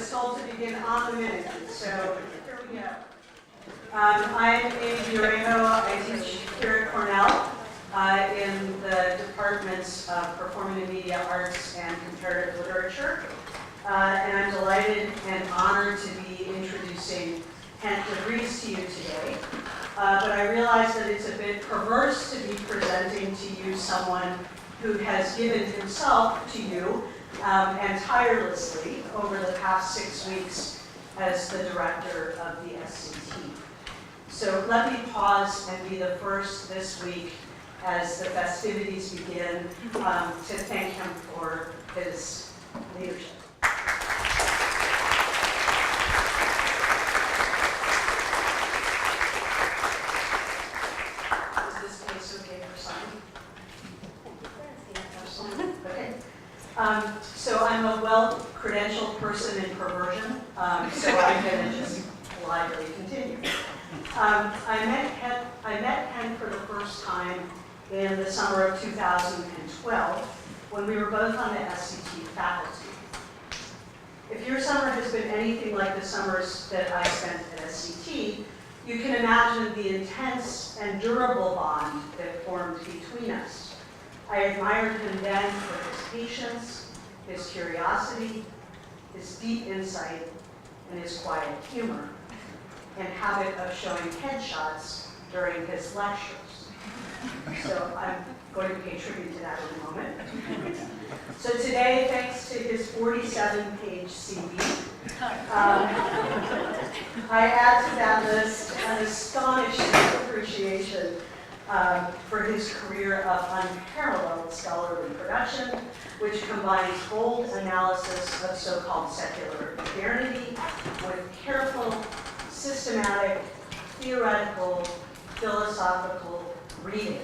was told to begin on the minute, so here we go. I'm Amy Durango. I teach here at Cornell in the departments of Performing and Media Arts and Comparative Literature. And I'm delighted and honored to be introducing Hent de Vries to you today. But I realize that it's a bit perverse to be presenting to you someone who has given himself to you and tirelessly over the past 6 weeks as the director of the SCT. So let me pause and be the first this week as the festivities begin to thank him for his leadership. Is this case okay for signing? Okay. So I'm a well-credentialed person in perversion, so I'm going to just politely continue. I met Hent for the first time in the summer of 2012 when we were both on the SCT faculty. If your summer has been anything like the summers that I spent at SCT, you can imagine the intense and durable bond that formed between us. I admired him then for his patience, his curiosity, his deep insight, and his quiet humor, and habit of showing headshots during his lectures. So I'm going to pay tribute to that in a moment. So today, thanks to his 47-page CV, I add to that list an astonishing appreciation for his career of unparalleled scholarly production, which combines bold analysis of so-called secular modernity with careful, systematic, theoretical, philosophical reading,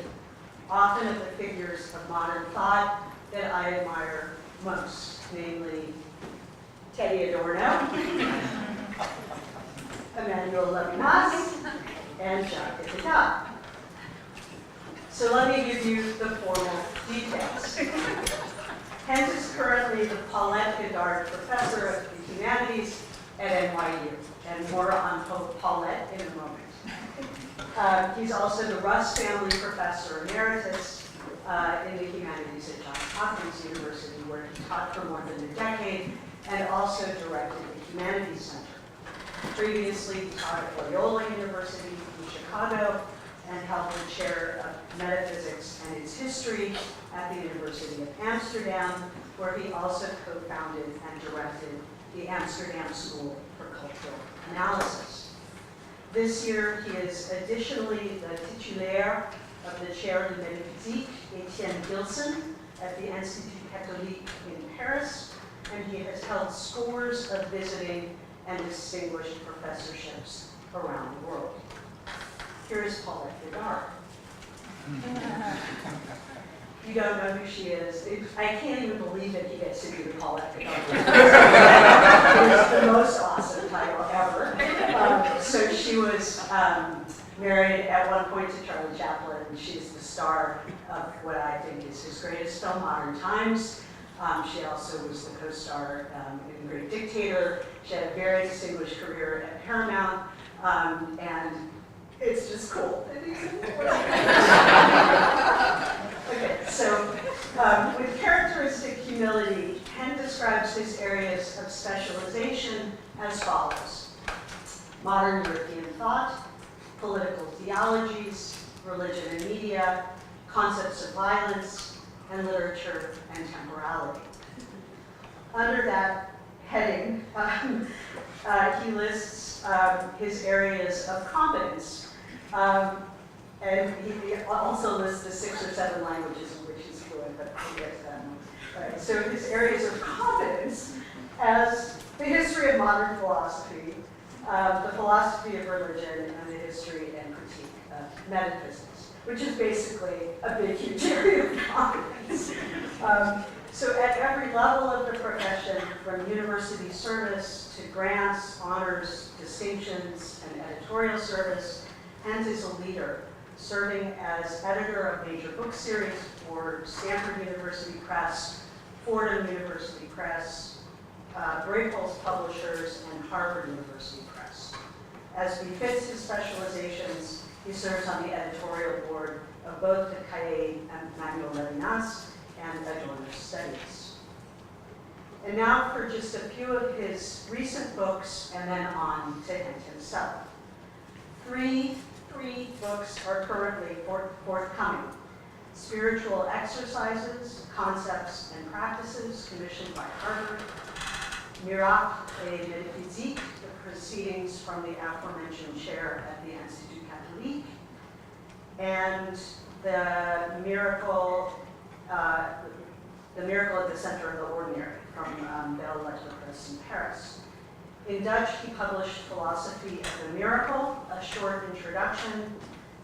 often of the figures of modern thought that I admire most, namely Teddy Adorno, Emmanuel Levinas, and Jacques Derrida. So let me give you the formal details. Hent is currently the Paulette Goddard Professor of the Humanities at NYU, and more on Paulette in a moment. He's also the Russ Family Professor Emeritus in the Humanities at Johns Hopkins University, where he taught for more than a decade and also directed the Humanities Center. Previously, he taught at Loyola University in Chicago and held the chair of metaphysics and its history at the University of Amsterdam, where he also co-founded and directed the Amsterdam School for Cultural Analysis. This year, he is additionally the titulaire of the chair de Mystique, Etienne Gilson, at the Institut Catholique in Paris, and he has held scores of visiting and distinguished professorships around the world. Here's Paulette Goddard. You don't know who she is. I can't even believe that he gets to be the Paulette Goddard. It's the most awesome title ever. So she was married at one point to Charlie Chaplin, and she's the star of what I think is his greatest film, Modern Times. She also was the co-star in Great Dictator. She had a very distinguished career at Paramount, and it's just cool. Okay, so with characteristic humility, Hent describes his areas of specialization as follows: modern European thought, political theologies, religion and media, concepts of violence, and literature and temporality. Under that heading, he lists his areas of competence, and he also lists the 6 or 7 languages in which he's fluent, but we'll get to that in a moment. Right, so his areas of competence as the history of modern philosophy, the philosophy of religion, and the history and critique of metaphysics, which is basically a big, huge area of competence. So at every level of the profession, from university service to grants, honors, distinctions, and editorial service, Hent is a leader, serving as editor of major book series for Stanford University Press, Fordham University Press, Brakel's Publishers, and Harvard University Press. As befits his specializations, he serves on the editorial board of both the Cahiers Manuel Levinas and Adorno Studies. And now for just a few of his recent books, and then on to Hent himself. Three books are currently forthcoming. Spiritual Exercises, Concepts and Practices, commissioned by Harvard. Miracle et Métaphysique, the proceedings from the aforementioned chair at the Institut Catholique. And the Miracle at the Center of the Ordinary, from Belle Lettre Press in Paris. In Dutch, he published Philosophy of the Miracle, a short introduction,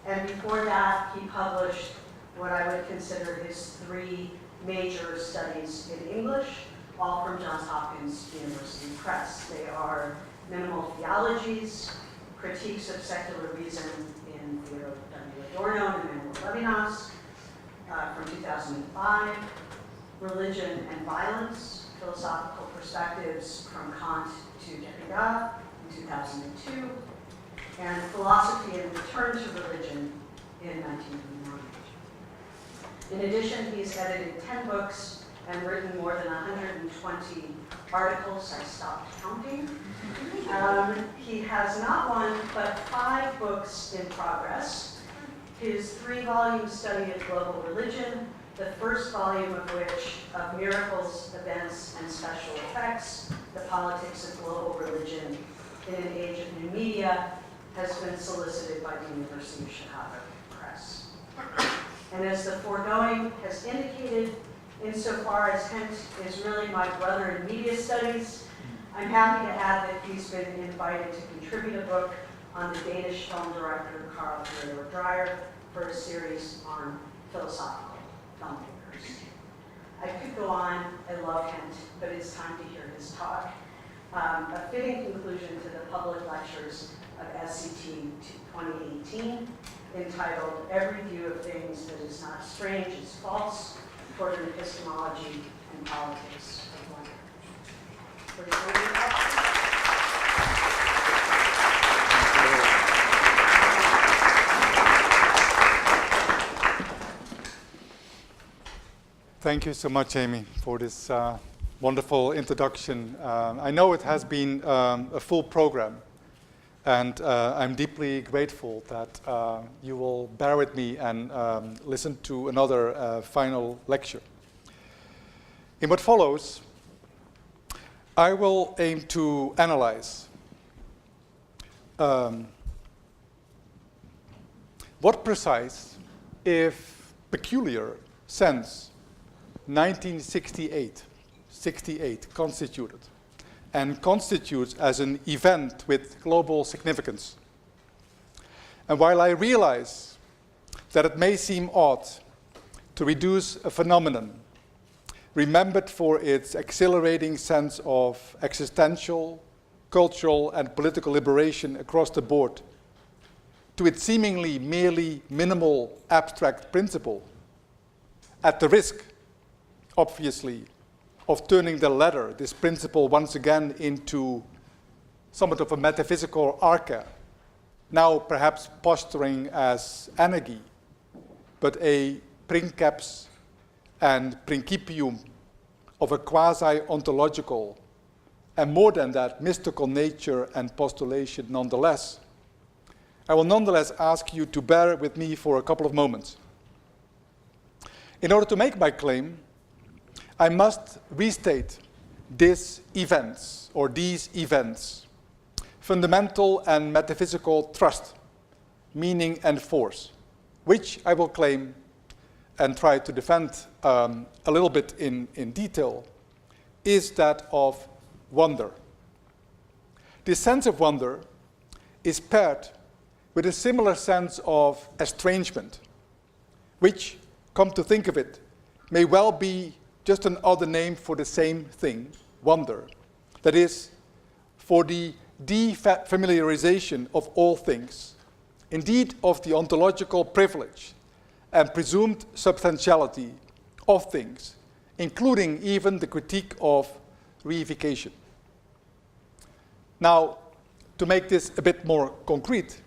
and before that, he published what I would consider his three major studies in English, all from Johns Hopkins University Press. They are Minimal Theologies, Critiques of Secular Reason in Theodore W. Adorno and Manuel Levinas, from 2005, Religion and Violence, Philosophical Perspectives from Kant to Derrida in 2002, and Philosophy and Return to Religion in 1999. In addition, he's edited 10 books and written more than 120 articles. I stopped counting. He has not one, but 5 books in progress. His 3-volume study of global religion, the first volume of which, of Miracles, Events, and Special Effects, the Politics of Global Religion in an Age of New Media, has been solicited by the University of Chicago Press. And as the foregoing has indicated, insofar as Hent is really my brother in media studies, I'm happy to add that he's been invited to contribute a book on the Danish film director Carl Theodor Dreyer for a series on philosophical filmmakers. I could go on, I love Hent, but it's time to hear his talk. A fitting conclusion to the public lectures of SCT 2018, entitled Every View of Things That Is Not Strange is False, toward an Epistemology and Politics of Wonder. Thank you so much, Amy, for this wonderful introduction. I know it has been a full program, and I'm deeply grateful that you will bear with me and listen to another final lecture. In what follows, I will aim to analyze what precise, if peculiar, sense 1968 constituted, and constitutes as an event with global significance. And while I realize that it may seem odd to reduce a phenomenon remembered for its exhilarating sense of existential, cultural, and political liberation across the board to its seemingly merely minimal abstract principle, at the risk, obviously, of turning the latter, this principle, once again into somewhat of a metaphysical arca, now perhaps posturing as anarchy, but a princeps and principium of a quasi-ontological, and more than that, mystical nature and postulation nonetheless. I will nonetheless ask you to bear with me for a couple of moments. In order to make my claim, I must restate these events, fundamental and metaphysical trust, meaning and force, which I will claim and try to defend a little bit in detail, is that of wonder. This sense of wonder is paired with a similar sense of estrangement, which, come to think of it, may well be just another name for the same thing, wonder. That is, for the defamiliarization of all things, indeed of the ontological privilege and presumed substantiality of things, including even the critique of reification. Now, to make this a bit more concrete,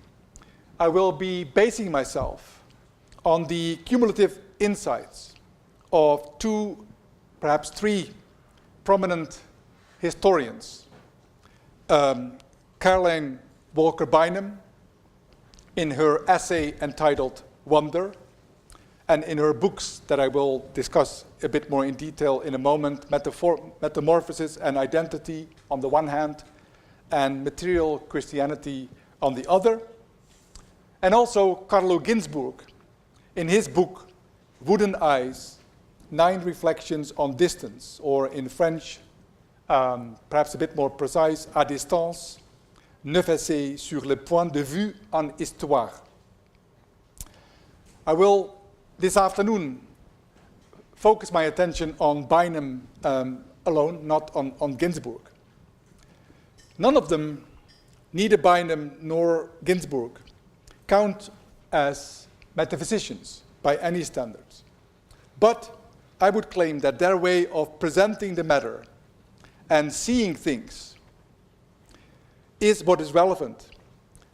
I will be basing myself on the cumulative insights of two, perhaps three, prominent historians. Caroline Walker Bynum, in her essay entitled Wonder, and in her books that I will discuss a bit more in detail in a moment, Metamorphosis and Identity on the one hand, and Material Christianity on the other. And also Carlo Ginzburg, in his book, Wooden Eyes, 9 Reflections on Distance, or in French, perhaps a bit more precise, À distance, 9 essais sur le point de vue en histoire. I will, this afternoon, focus my attention on Bynum alone, not on Ginzburg. None of them, neither Bynum nor Ginzburg, count as metaphysicians by any standards. But I would claim that their way of presenting the matter and seeing things is what is relevant,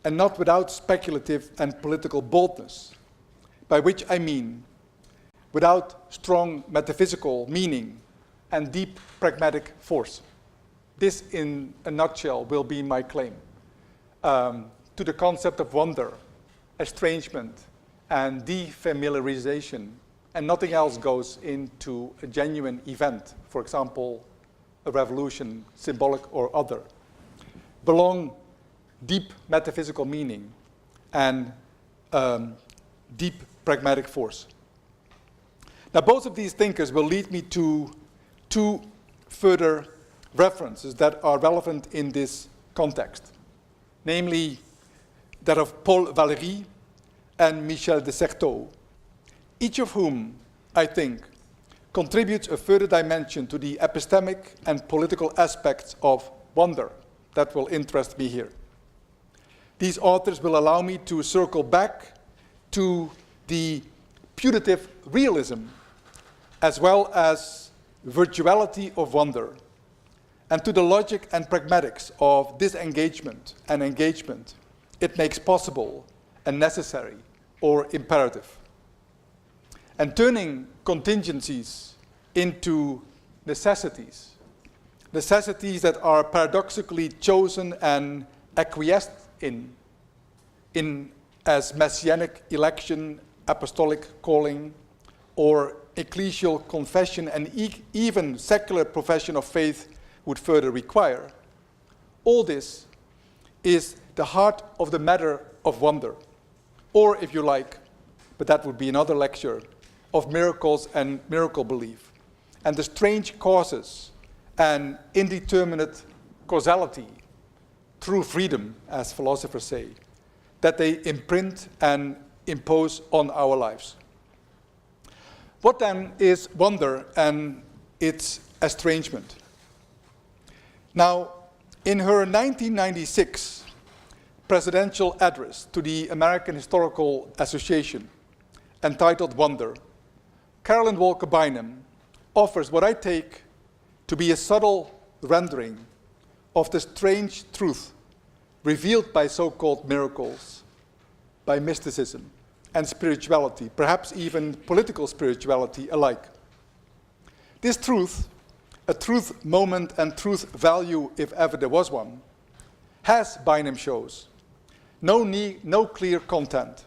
and not without speculative and political boldness, by which I mean without strong metaphysical meaning and deep pragmatic force. This, in a nutshell, will be my claim to the concept of wonder, estrangement, and defamiliarization, and nothing else goes into a genuine event, for example, a revolution, symbolic or other, belong deep metaphysical meaning and deep pragmatic force. Now, both of these thinkers will lead me to two further references that are relevant in this context, namely that of Paul Valéry and Michel de Certeau, each of whom, I think, contributes a further dimension to the epistemic and political aspects of wonder that will interest me here. These authors will allow me to circle back to the putative realism as well as virtuality of wonder, and to the logic and pragmatics of disengagement and engagement it makes possible and necessary or imperative, and turning contingencies into necessities, necessities that are paradoxically chosen and acquiesced in as messianic election, apostolic calling, or ecclesial confession, and even secular profession of faith would further require. All this is the heart of the matter of wonder, or if you like, but that would be another lecture, of miracles and miracle belief, and the strange causes and indeterminate causality, true freedom, as philosophers say, that they imprint and impose on our lives. What then is wonder and its estrangement? Now, in her 1996 presidential address to the American Historical Association, entitled Wonder, Caroline Walker Bynum offers what I take to be a subtle rendering of the strange truth revealed by so-called miracles, by mysticism and spirituality, perhaps even political spirituality alike. This truth, a truth moment and truth value, if ever there was one, has, Bynum shows, no clear content.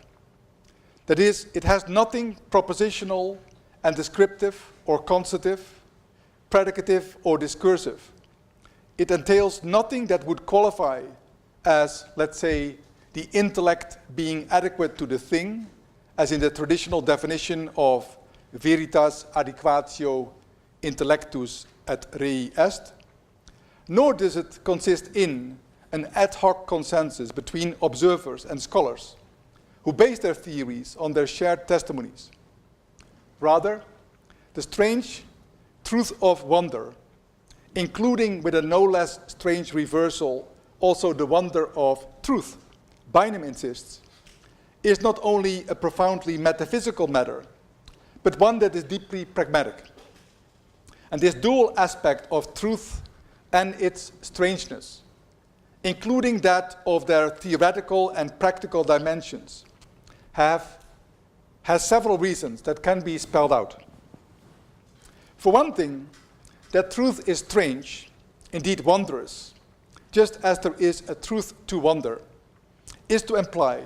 That is, it has nothing propositional and descriptive or constitutive, predicative or discursive. It entails nothing that would qualify as, let's say, the intellect being adequate to the thing, as in the traditional definition of veritas adequatio intellectus et rei est, nor does it consist in an ad hoc consensus between observers and scholars who base their theories on their shared testimonies. Rather, the strange truth of wonder, including with a no less strange reversal also the wonder of truth, Bynum insists, is not only a profoundly metaphysical matter, but one that is deeply pragmatic. And this dual aspect of truth and its strangeness including that of their theoretical and practical dimensions, has several reasons that can be spelled out. For one thing, that truth is strange, indeed wondrous, just as there is a truth to wonder, is to imply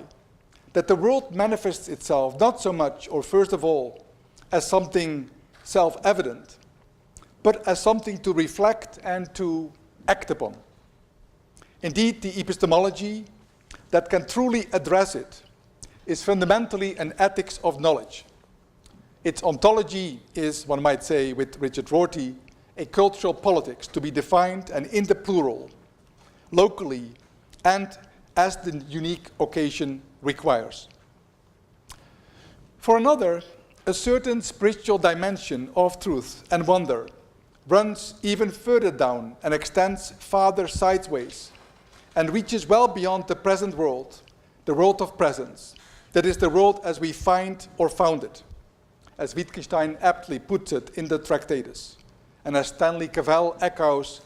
that the world manifests itself not so much, or first of all, as something self-evident, but as something to reflect and to act upon. Indeed, the epistemology that can truly address it is fundamentally an ethics of knowledge. Its ontology is, one might say with Richard Rorty, a cultural politics to be defined and in the plural, locally, and as the unique occasion requires. For another, a certain spiritual dimension of truth and wonder runs even further down and extends farther sideways and reaches well beyond the present world, the world of presence, that is the world as we find or found it, as Wittgenstein aptly puts it in the Tractatus, and as Stanley Cavell echoes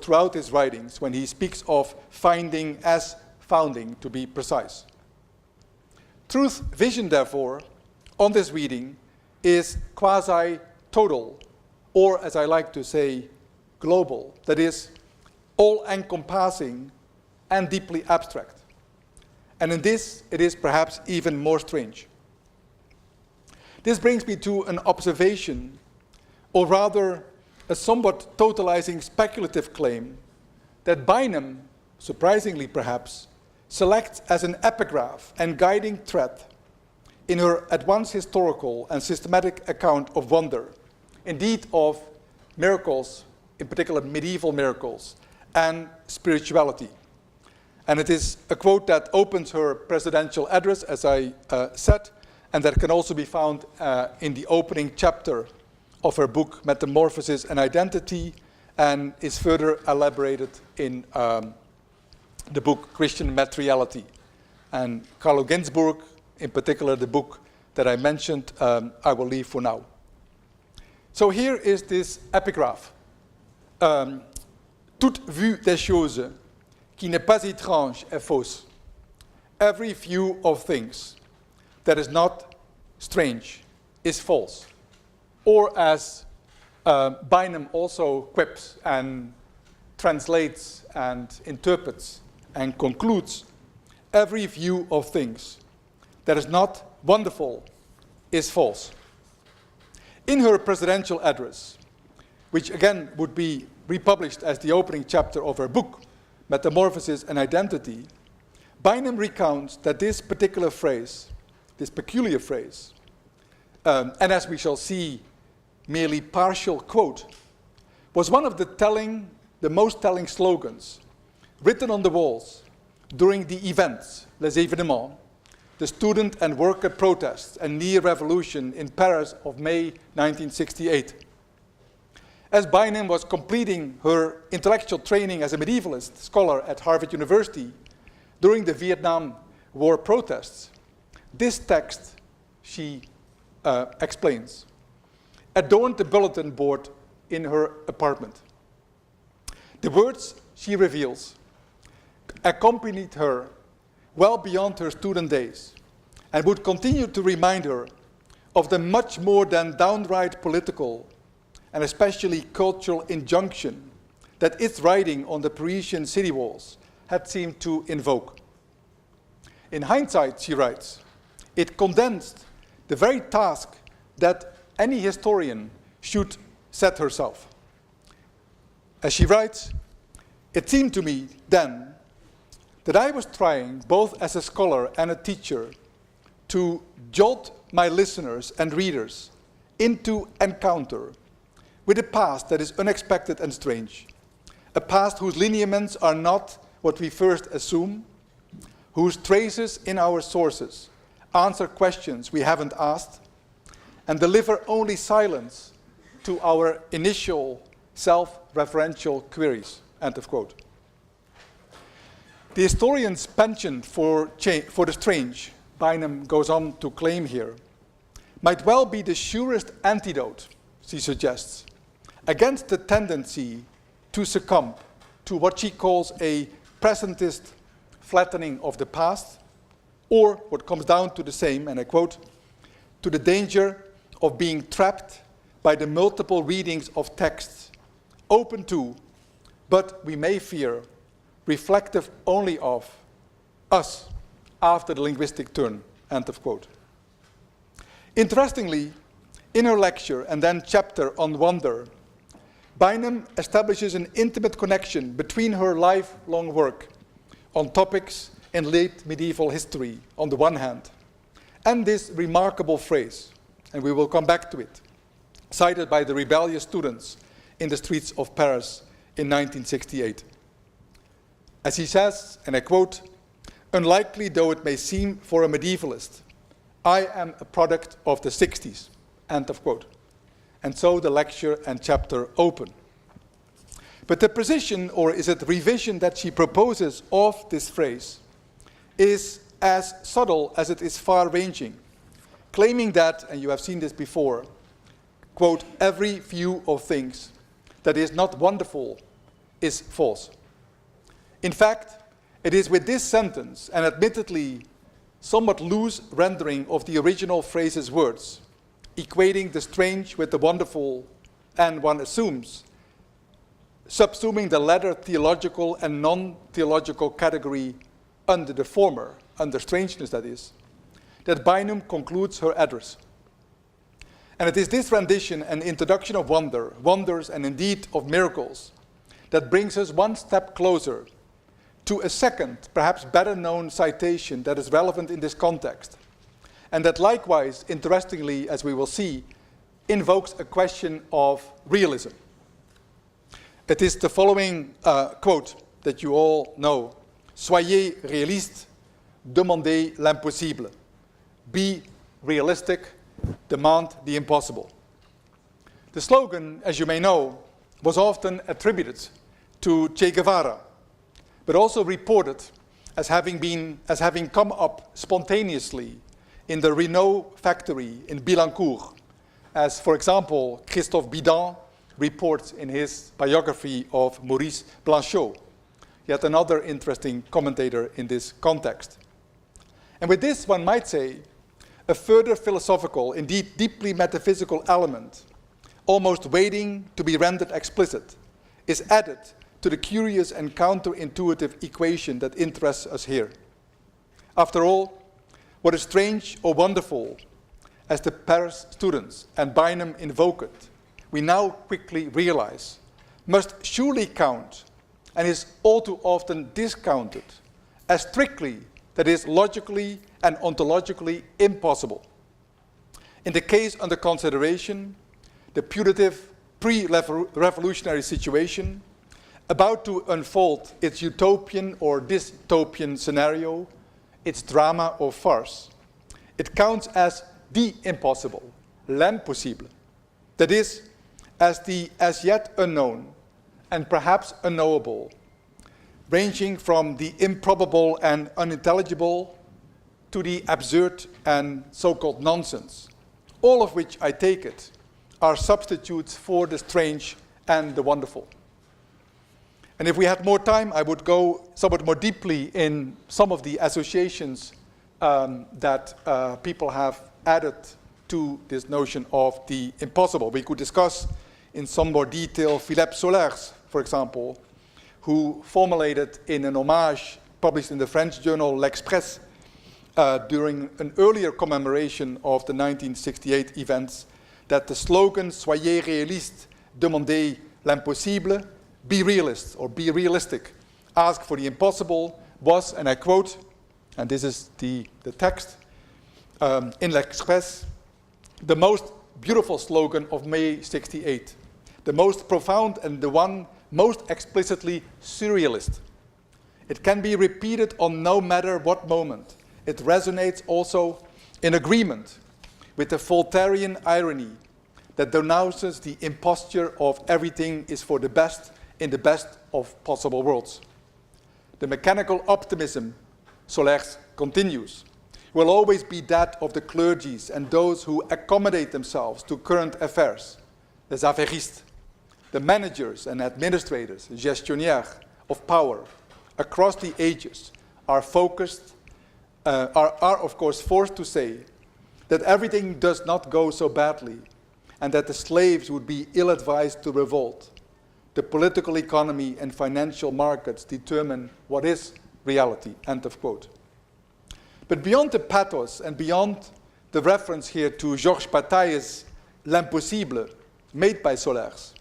throughout his writings when he speaks of finding as founding, to be precise. Truth vision, therefore, on this reading is quasi-total, or as I like to say, global, that is, all-encompassing and deeply abstract. And in this, it is perhaps even more strange. This brings me to an observation, or rather a somewhat totalizing speculative claim, that Bynum, surprisingly perhaps, selects as an epigraph and guiding thread in her at once historical and systematic account of wonder, indeed of miracles, in particular medieval miracles, and spirituality. And it is a quote that opens her presidential address, as I said, and that can also be found in the opening chapter of her book, Metamorphosis and Identity, and is further elaborated in the book, Christian Materiality. And Carlo Ginzburg, in particular the book that I mentioned, I will leave for now. So here is this epigraph. Toute vue des choses qui n'est pas étrange est fausse. Every view of things that is not strange is false. Or as Bynum also quips and translates and interprets and concludes, every view of things that is not wonderful is false. In her presidential address, which again would be republished as the opening chapter of her book, Metamorphosis and Identity, Bynum recounts that this particular phrase, this peculiar phrase, and as we shall see, merely partial quote, was one of the most telling slogans written on the walls during the events, les événements, the student and worker protests and near revolution in Paris of May 1968. As Bynum was completing her intellectual training as a medievalist scholar at Harvard University during the Vietnam War protests, this text, she explains, adorned the bulletin board in her apartment. The words, she reveals, accompanied her well beyond her student days and would continue to remind her of the much more than downright political and especially cultural injunction that its writing on the Parisian city walls had seemed to invoke. In hindsight, she writes, it condensed the very task that any historian should set herself. As she writes, it seemed to me then that I was trying, both as a scholar and a teacher, to jolt my listeners and readers into encounter with a past that is unexpected and strange, a past whose lineaments are not what we first assume, whose traces in our sources answer questions we haven't asked, and deliver only silence to our initial self-referential queries, end of quote. The historian's penchant for the strange, Bynum goes on to claim here, might well be the surest antidote, she suggests, against the tendency to succumb to what she calls a presentist flattening of the past, or what comes down to the same, and I quote, to the danger of being trapped by the multiple readings of texts, open to, but we may fear, reflective only of us after the linguistic turn, end of quote. Interestingly, in her lecture and then chapter on wonder, Bynum establishes an intimate connection between her lifelong work on topics in late medieval history on the one hand, and this remarkable phrase, and we will come back to it, cited by the rebellious students in the streets of Paris in 1968. As he says, and I quote, "Unlikely though it may seem for a medievalist, I am a product of the 60s, end of quote. And so the lecture and chapter open. But the precision, or is it revision, that she proposes of this phrase is as subtle as it is far-ranging, claiming that, and you have seen this before, quote, every view of things that is not wonderful is false. In fact, it is with this sentence, and admittedly somewhat loose rendering of the original phrase's words, equating the strange with the wonderful, and one assumes, subsuming the latter theological and non-theological category under the former, under strangeness that is, that Bynum concludes her address. And it is this rendition and introduction of wonder, wonders, and indeed of miracles, that brings us one step closer to a second, perhaps better known citation that is relevant in this context, and that likewise, interestingly, as we will see, invokes a question of realism. It is the following quote that you all know. Soyez réaliste, demandez l'impossible. Be realistic, demand the impossible. The slogan, as you may know, was often attributed to Che Guevara, but also reported as having come up spontaneously in the Renault factory in Billancourt, as, for example, Christophe Bidin reports in his biography of Maurice Blanchot, yet another interesting commentator in this context. And with this, one might say, a further philosophical, indeed deeply metaphysical element, almost waiting to be rendered explicit, is added to the curious and counterintuitive equation that interests us here. After all, what is strange or wonderful, as the Paris students and Bynum invoke it, we now quickly realize, must surely count, and is all too often discounted, as strictly, that is, logically and ontologically impossible. In the case under consideration, the putative pre-revolutionary situation, about to unfold its utopian or dystopian scenario, its drama or farce, it counts as the impossible, l'impossible. That is, as the as yet unknown and perhaps unknowable, ranging from the improbable and unintelligible to the absurd and so-called nonsense, all of which, I take it, are substitutes for the strange and the wonderful. And if we had more time, I would go somewhat more deeply in some of the associations that people have added to this notion of the impossible. We could discuss in some more detail Philippe Solers, for example, who formulated in an homage published in the French journal L'Express during an earlier commemoration of the 1968 events, that the slogan Soyez réaliste, demandez l'impossible, be realist or be realistic, ask for the impossible, was, and I quote, and this is the text, in L'Express, the most beautiful slogan of May 68, the most profound and the one most explicitly surrealist. It can be repeated on no matter what moment. It resonates also in agreement with the Voltairean irony that denounces the imposture of everything is for the best in the best of possible worlds. The mechanical optimism, Solers continues, will always be that of the clergies and those who accommodate themselves to current affairs, les affairistes, the managers and administrators, gestionnaires of power, across the ages are of course forced to say that everything does not go so badly and that the slaves would be ill-advised to revolt. The political economy and financial markets determine what is reality, end of quote. But beyond the pathos and beyond the reference here to Georges Bataille's L'Impossible, made by Solers,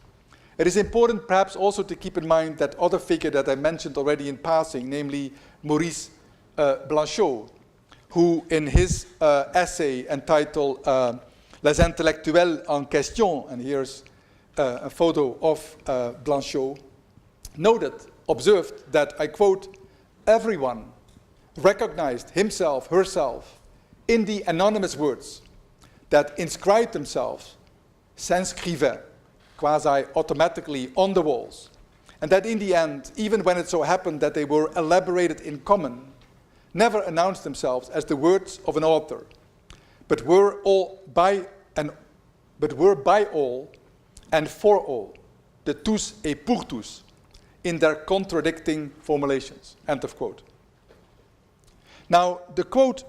it is important perhaps also to keep in mind that other figure that I mentioned already in passing, namely Maurice Blanchot, who in his essay entitled Les Intellectuels en Question, and here's a photo of Blanchot, observed that, I quote, everyone recognized himself, herself, in the anonymous words that inscribed themselves, s'inscrivaient, quasi-automatically on the walls, and that in the end, even when it so happened that they were elaborated in common, never announced themselves as the words of an author, but were by all and for all, de tous et pour tous, in their contradicting formulations, end of quote. Now, the quote,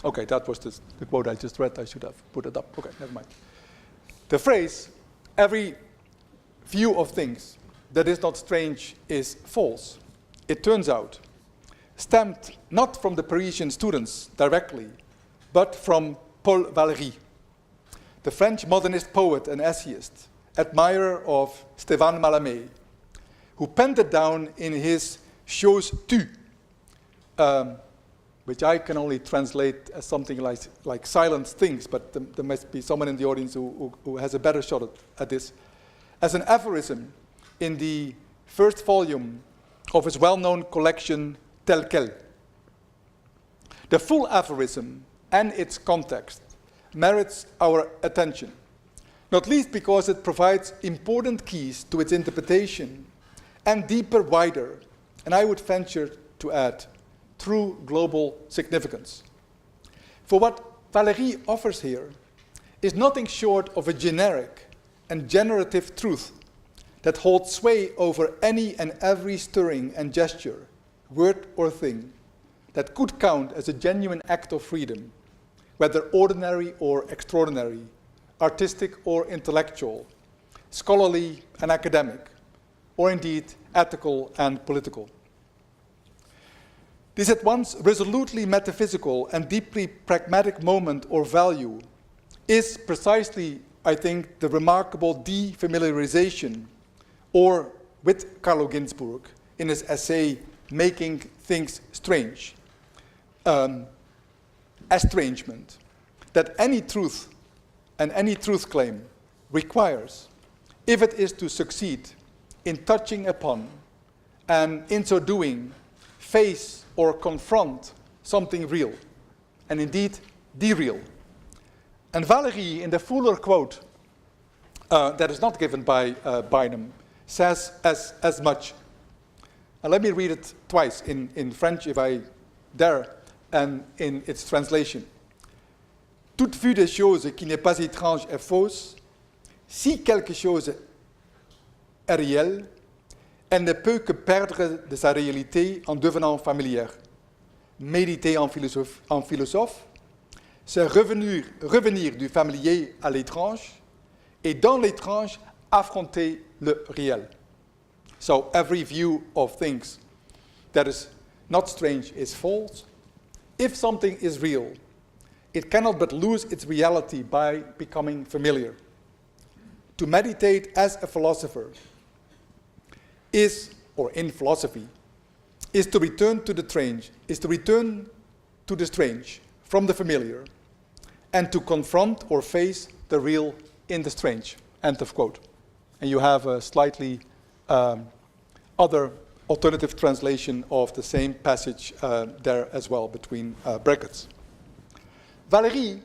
okay, that was the quote I just read. I should have put it up. Okay, never mind. The phrase, every view of things that is not strange is false, it turns out, stemmed not from the Parisian students directly, but from Paul Valéry, the French modernist poet and essayist, admirer of Stéphane Mallarmé, who penned it down in his Choses tues, which I can only translate as something like silent things, but there must be someone in the audience who has a better shot at this, as an aphorism in the first volume of his well-known collection, Tel Quel. The full aphorism and its context merits our attention, not least because it provides important keys to its interpretation and deeper, wider, and I would venture to add, true global significance. For what Valéry offers here is nothing short of a generic and generative truth that holds sway over any and every stirring and gesture, word or thing, that could count as a genuine act of freedom, whether ordinary or extraordinary, artistic or intellectual, scholarly and academic, or indeed ethical and political. This at once resolutely metaphysical and deeply pragmatic moment or value is precisely, I think, the remarkable defamiliarization, or with Carlo Ginzburg in his essay, Making Things Strange, estrangement, that any truth and any truth claim requires, if it is to succeed in touching upon and in so doing face or confront something real, and indeed the real. And Valéry, in the fuller quote that is not given by Bynum, says as much. And let me read it twice in French, if I dare, and in its translation. Toute vue des choses qui n'est pas étrange est fausse. Si quelque chose est réel, elle ne peut que perdre de sa réalité en devenant familière. Méditer en philosophe, c'est revenir du familier à l'étrange, et dans l'étrange, affronter le réel. So every view of things that is not strange is false. If something is real, it cannot but lose its reality by becoming familiar. To meditate as a philosopher is, or in philosophy, is to return to the strange from the familiar, and to confront or face the real in the strange. End of quote. And you have a slightly other alternative translation of the same passage there as well, between brackets. Valéry,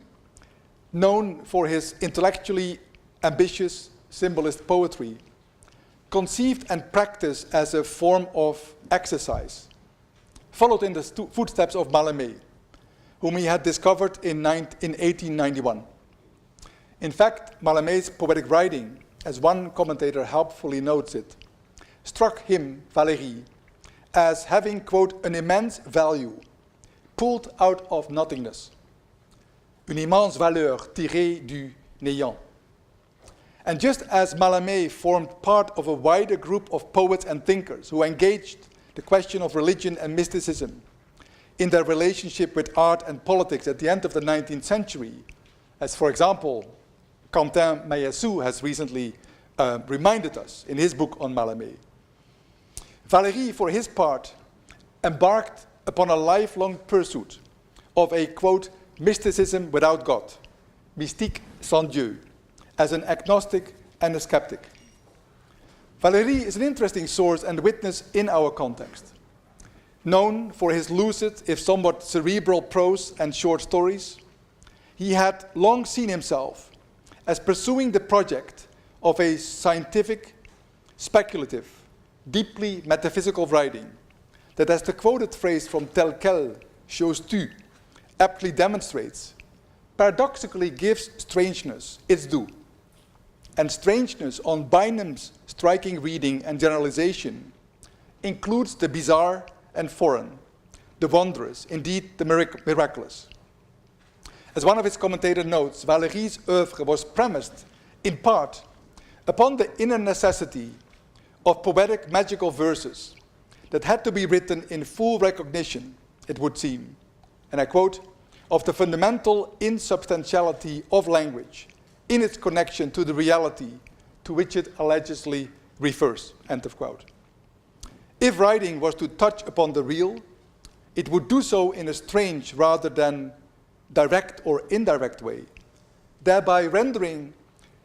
known for his intellectually ambitious symbolist poetry, conceived and practiced as a form of exercise, followed in the footsteps of Mallarmé, whom he had discovered in 1891. In fact, Mallarmé's poetic writing, as one commentator helpfully notes it, struck him, Valéry, as having, quote, an immense value, pulled out of nothingness. Une immense valeur tirée du néant. And just as Mallarmé formed part of a wider group of poets and thinkers who engaged the question of religion and mysticism in their relationship with art and politics at the end of the 19th century, as, for example, Quentin Mayessou has recently reminded us in his book on Mallarmé. Valéry, for his part, embarked upon a lifelong pursuit of a, quote, mysticism without God, mystique sans Dieu, as an agnostic and a skeptic. Valéry is an interesting source and witness in our context. Known for his lucid, if somewhat cerebral prose and short stories, he had long seen himself as pursuing the project of a scientific, speculative, deeply metaphysical writing that, as the quoted phrase from Tel quel chose tu aptly demonstrates, paradoxically gives strangeness its due. And strangeness on Bynum's striking reading and generalization includes the bizarre and foreign, the wondrous, indeed the miraculous. As one of his commentator notes, Valéry's oeuvre was premised, in part, upon the inner necessity of poetic magical verses that had to be written in full recognition, it would seem, and I quote, of the fundamental insubstantiality of language in its connection to the reality to which it allegedly refers, end of quote. If writing was to touch upon the real, it would do so in a strange rather than direct or indirect way, thereby rendering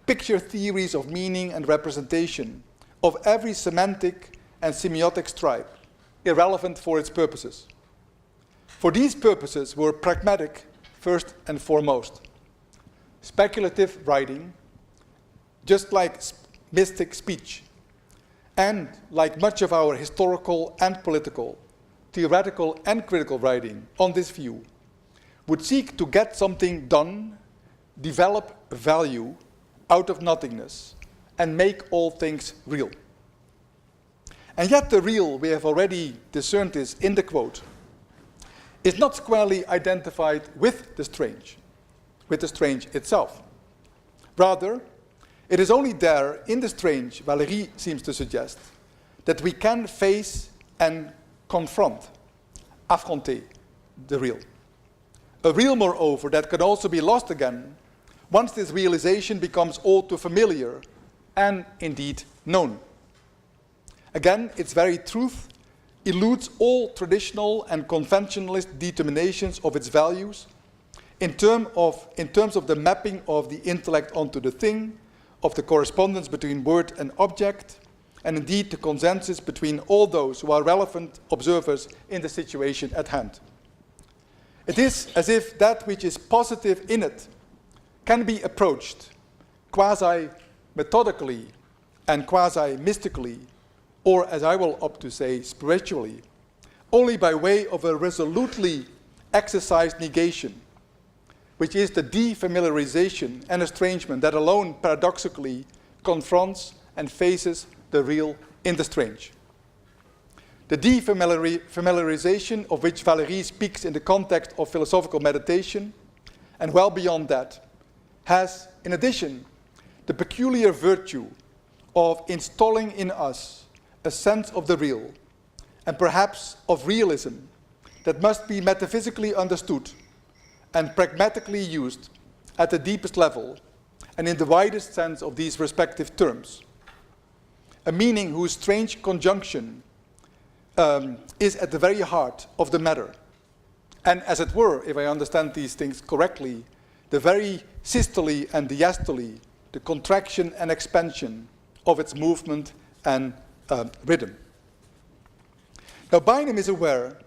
picture theories of meaning and representation of every semantic and semiotic stripe irrelevant for its purposes. For these purposes were pragmatic first and foremost. Speculative writing, just like mystic speech, and like much of our historical and political, theoretical and critical writing on this view, would seek to get something done, develop value out of nothingness, and make all things real. And yet the real, we have already discerned this in the quote, is not squarely identified with the strange itself. Rather, it is only there in the strange, Valéry seems to suggest, that we can face and confront, affronter, the real. A real, moreover, that can also be lost again once this realization becomes all too familiar and indeed known. Again, its very truth eludes all traditional and conventionalist determinations of its values in terms of the mapping of the intellect onto the thing, of the correspondence between word and object, and indeed the consensus between all those who are relevant observers in the situation at hand. It is as if that which is positive in it can be approached quasi-methodically and quasi-mystically, or as I will opt to say, spiritually, only by way of a resolutely exercised negation, which is the defamiliarization and estrangement that alone paradoxically confronts and faces the real in the strange. The defamiliarization of which Valéry speaks in the context of philosophical meditation, and well beyond that, has, in addition, the peculiar virtue of installing in us a sense of the real, and perhaps of realism, that must be metaphysically understood and pragmatically used at the deepest level and in the widest sense of these respective terms. A meaning whose strange conjunction is at the very heart of the matter. And as it were, if I understand these things correctly, the very systole and diastole, the contraction and expansion of its movement and rhythm. Now, Bynum is aware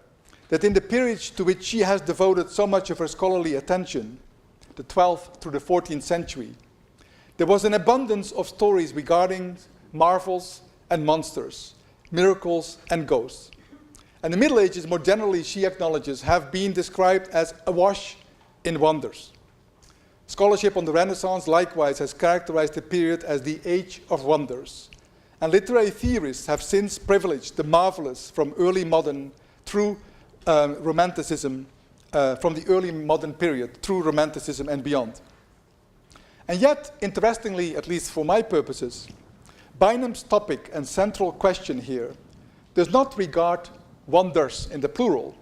that in the period to which she has devoted so much of her scholarly attention, the 12th through the 14th century, there was an abundance of stories regarding marvels and monsters, miracles and ghosts. And the Middle Ages, more generally, she acknowledges, have been described as awash in wonders. Scholarship on the Renaissance likewise has characterized the period as the Age of Wonders, and literary theorists have since privileged the marvelous from early modern through Romanticism, from the early modern period through Romanticism and beyond. And yet, interestingly, at least for my purposes, Bynum's topic and central question here does not regard wonders in the plural,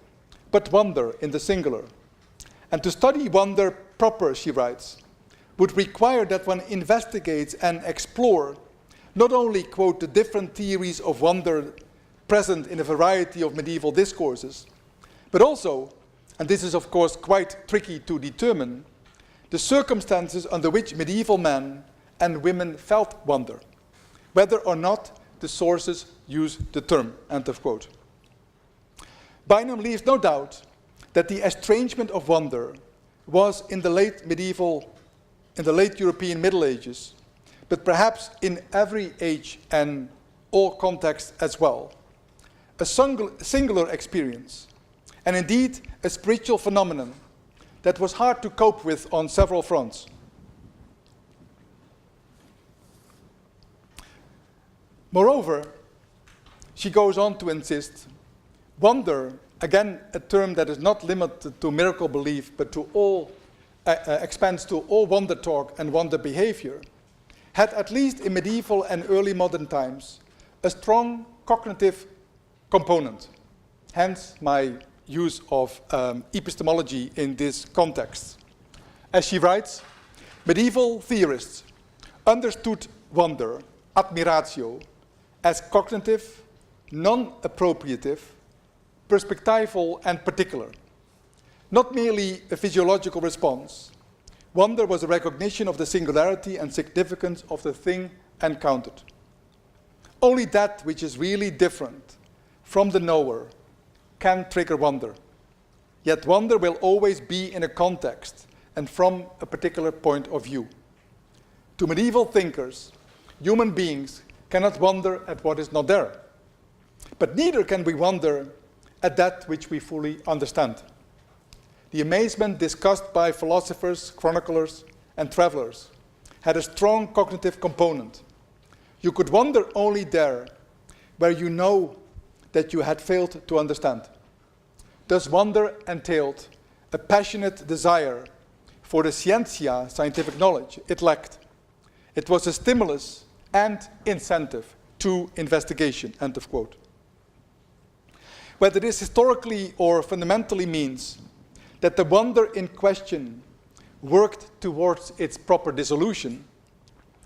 but wonder in the singular. And to study wonder proper, she writes, would require that one investigates and explore not only, quote, the different theories of wonder present in a variety of medieval discourses, but also, and this is of course quite tricky to determine, the circumstances under which medieval men and women felt wonder, whether or not the sources use the term, end of quote. Bynum leaves no doubt that the estrangement of wonder was in the late European Middle Ages, but perhaps in every age and all contexts as well, a singular experience, and indeed a spiritual phenomenon that was hard to cope with on several fronts. Moreover, she goes on to insist, wonder, again a term that is not limited to miracle belief, but to all, expands to all wonder talk and wonder behavior, had at least in medieval and early modern times a strong cognitive component. Hence my use of epistemology in this context. As she writes, medieval theorists understood wonder, admiratio, as cognitive, non-appropriative, perspectival and particular. Not merely a physiological response, wonder was a recognition of the singularity and significance of the thing encountered. Only that which is really different from the knower can trigger wonder. Yet wonder will always be in a context and from a particular point of view. To medieval thinkers, human beings cannot wonder at what is not there. But neither can we wonder at that which we fully understand. The amazement discussed by philosophers, chroniclers, and travelers had a strong cognitive component. You could wonder only there where you know that you had failed to understand. Thus wonder entailed a passionate desire for the scientia, scientific knowledge, it lacked. It was a stimulus and incentive to investigation, end of quote. Whether this historically or fundamentally means that the wonder in question worked towards its proper dissolution,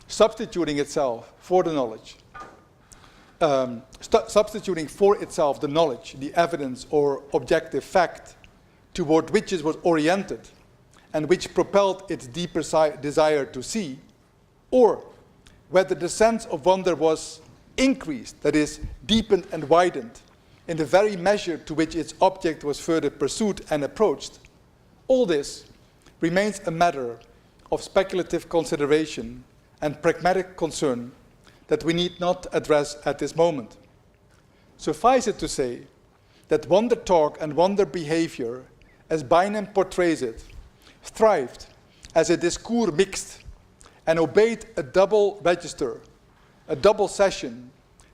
substituting itself for the knowledge, substituting for itself the knowledge, the evidence or objective fact toward which it was oriented and which propelled its deeper desire to see, or whether the sense of wonder was increased, that is, deepened and widened, in the very measure to which its object was further pursued and approached, all this remains a matter of speculative consideration and pragmatic concern that we need not address at this moment. Suffice it to say that wonder talk and wonder behavior, as Bynum portrays it, thrived as a discours mixed and obeyed a double register, a double session,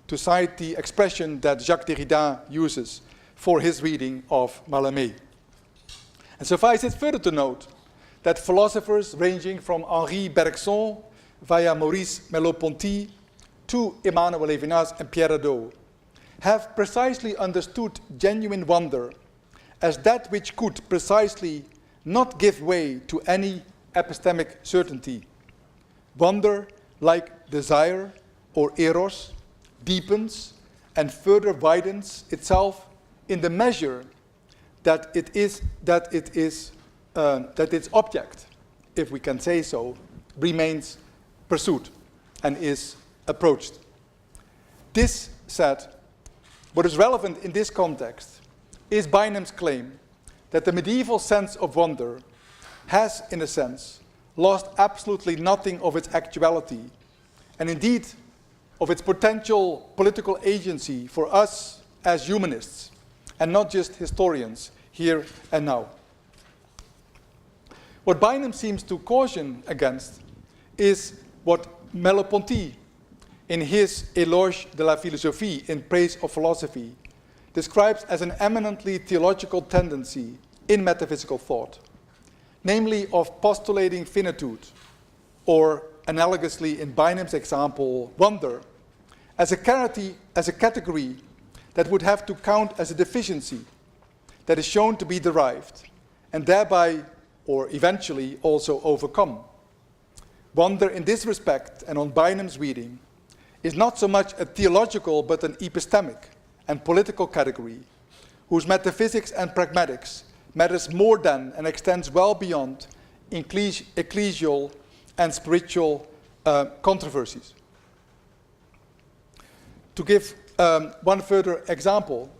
to cite the expression that Jacques Derrida uses for his reading of Mallarmé. And suffice it further to note that philosophers ranging from Henri Bergson via Maurice Merleau-Ponty to Emmanuel Levinas and Pierre Hadot have precisely understood genuine wonder as that which could precisely not give way to any epistemic certainty. Wonder, like desire or eros, deepens and further widens itself in the measure that its object, if we can say so, remains pursued and is approached. This said, what is relevant in this context is Bynum's claim that the medieval sense of wonder has, in a sense, lost absolutely nothing of its actuality, and indeed of its potential political agency for us as humanists, and not just historians, here and now. What Bynum seems to caution against is what Merleau-Ponty in his Éloge de la philosophie, in praise of philosophy, describes as an eminently theological tendency in metaphysical thought, namely of postulating finitude, or analogously in Bynum's example, wonder, as a category that would have to count as a deficiency that is shown to be derived, and thereby, or eventually, also overcome. Wonder in this respect, and on Bynum's reading, is not so much a theological but an epistemic and political category, whose metaphysics and pragmatics matters more than and extends well beyond ecclesial and spiritual controversies. To give one further example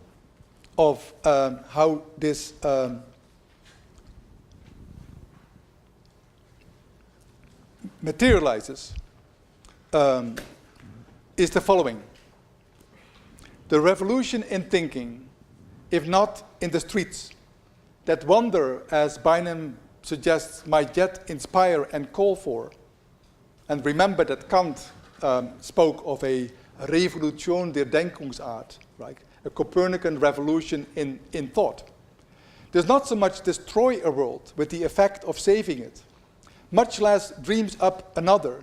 of how this materializes, is the following. The revolution in thinking, if not in the streets, that wonder, as Bynum suggests, might yet inspire and call for. And remember that Kant spoke of a Revolution der Denkungsart, right? A Copernican revolution in thought. Does not so much destroy a world with the effect of saving it, much less dreams up another,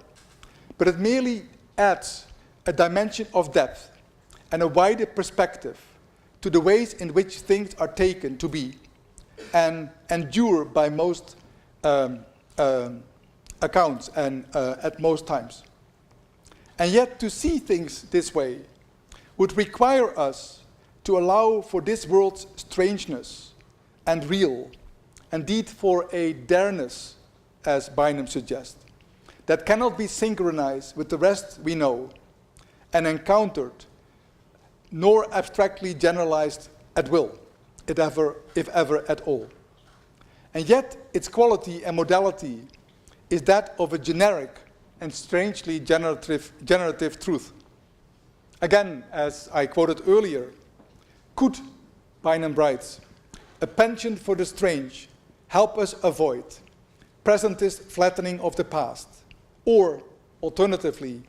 but it merely adds a dimension of depth and a wider perspective to the ways in which things are taken to be and endure by most accounts and at most times. And yet to see things this way would require us to allow for this world's strangeness and real, indeed for a dareness, as Bynum suggests, that cannot be synchronized with the rest we know and encountered, nor abstractly generalized at will, if ever at all. And yet its quality and modality is that of a generic and strangely generative truth. Again, as I quoted earlier, could, Bynum writes, a penchant for the strange help us avoid presentist flattening of the past, or, alternatively,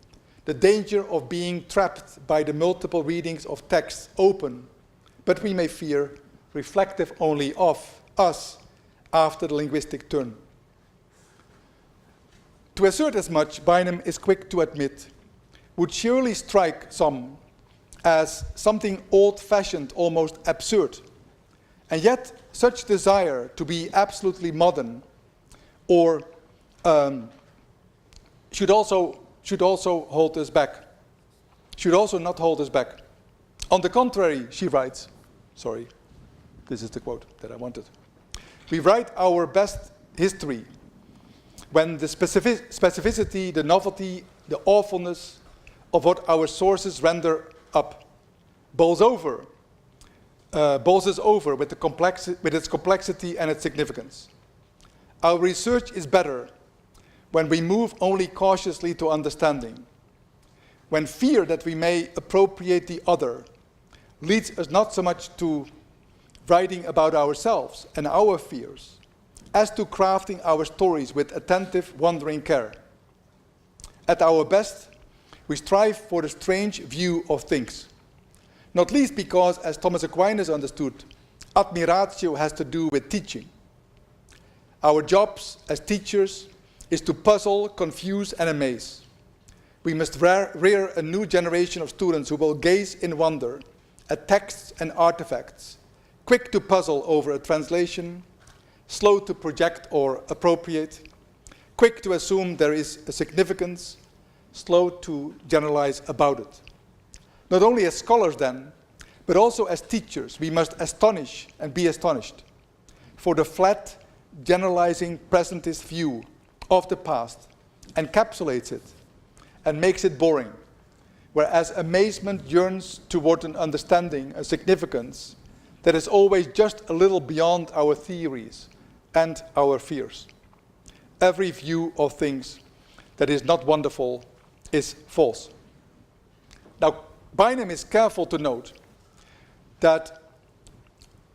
the danger of being trapped by the multiple readings of texts open, but we may fear, reflective only of us after the linguistic turn. To assert as much, Bynum is quick to admit, would surely strike some as something old-fashioned, almost absurd. And yet, such desire to be absolutely modern or should also hold us back, should also not hold us back. On the contrary, she writes, sorry, this is the quote that I wanted. We write our best history when the specificity, the novelty, the awfulness of what our sources render up bowls us over with its complexity and its significance. Our research is better when we move only cautiously to understanding, when fear that we may appropriate the other leads us not so much to writing about ourselves and our fears, as to crafting our stories with attentive, wondering care. At our best, we strive for the strange view of things, not least because, as Thomas Aquinas understood, admiratio has to do with teaching. Our jobs as teachers is to puzzle, confuse, and amaze. We must rear a new generation of students who will gaze in wonder at texts and artifacts, quick to puzzle over a translation, slow to project or appropriate, quick to assume there is a significance, slow to generalize about it. Not only as scholars then, but also as teachers, we must astonish and be astonished. For the flat, generalizing presentist view of the past encapsulates it and makes it boring, whereas amazement yearns toward an understanding, a significance that is always just a little beyond our theories and our fears. Every view of things that is not wonderful is false. Now, Bynum is careful to note that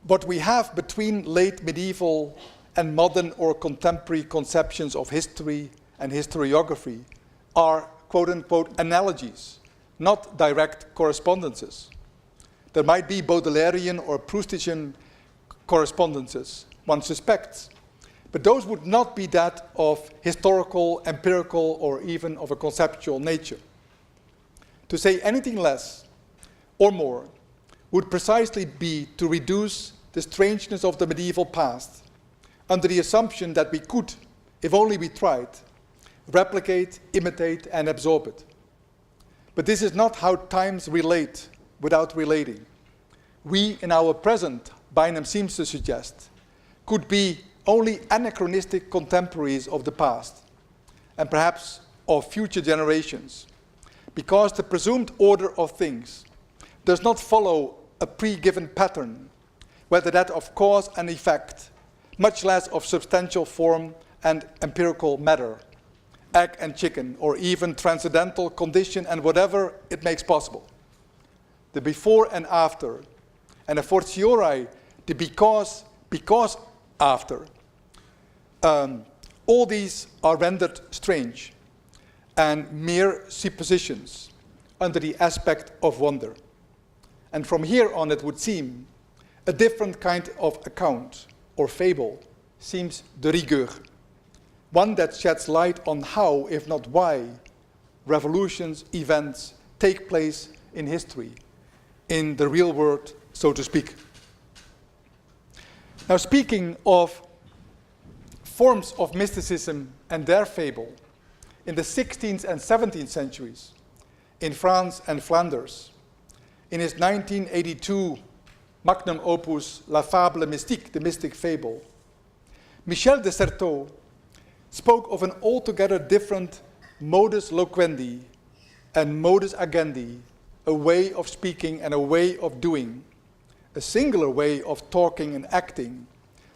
what we have between late medieval and modern or contemporary conceptions of history and historiography are quote-unquote analogies not direct correspondences. There might be Baudelairean or Proustian correspondences, one suspects, but those would not be that of historical, empirical, or even of a conceptual nature. To say anything less or more would precisely be to reduce the strangeness of the medieval past under the assumption that we could, if only we tried, replicate, imitate, and absorb it. But this is not how times relate without relating. We, in our present, Bynum seems to suggest, could be only anachronistic contemporaries of the past, and perhaps of future generations, because the presumed order of things does not follow a pre-given pattern, whether that of cause and effect, much less of substantial form and empirical matter, egg and chicken, or even transcendental condition and whatever it makes possible. The before and after, and a fortiori, the because after. All these are rendered strange and mere suppositions under the aspect of wonder. And from here on, it would seem a different kind of account or fable seems de rigueur, one that sheds light on how, if not why, revolutions, events take place in history, in the real world, so to speak. Now, speaking of forms of mysticism and their fable, in the 16th and 17th centuries, in France and Flanders, in his 1982 magnum opus La Fable Mystique, the mystic fable, Michel de Certeau spoke of an altogether different modus loquendi and modus agendi, a way of speaking and a way of doing, a singular way of talking and acting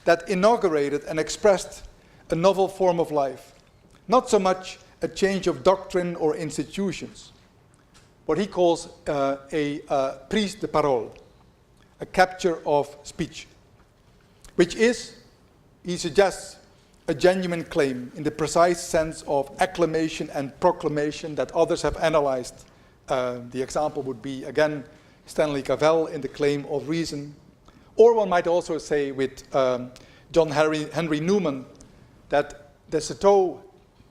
that inaugurated and expressed a novel form of life, not so much a change of doctrine or institutions, what he calls a prise de parole, a capture of speech, which is, he suggests, a genuine claim in the precise sense of acclamation and proclamation that others have analyzed. The example would be, again, Stanley Cavell in The Claim of Reason. Or one might also say with John Henry Newman that de Certeau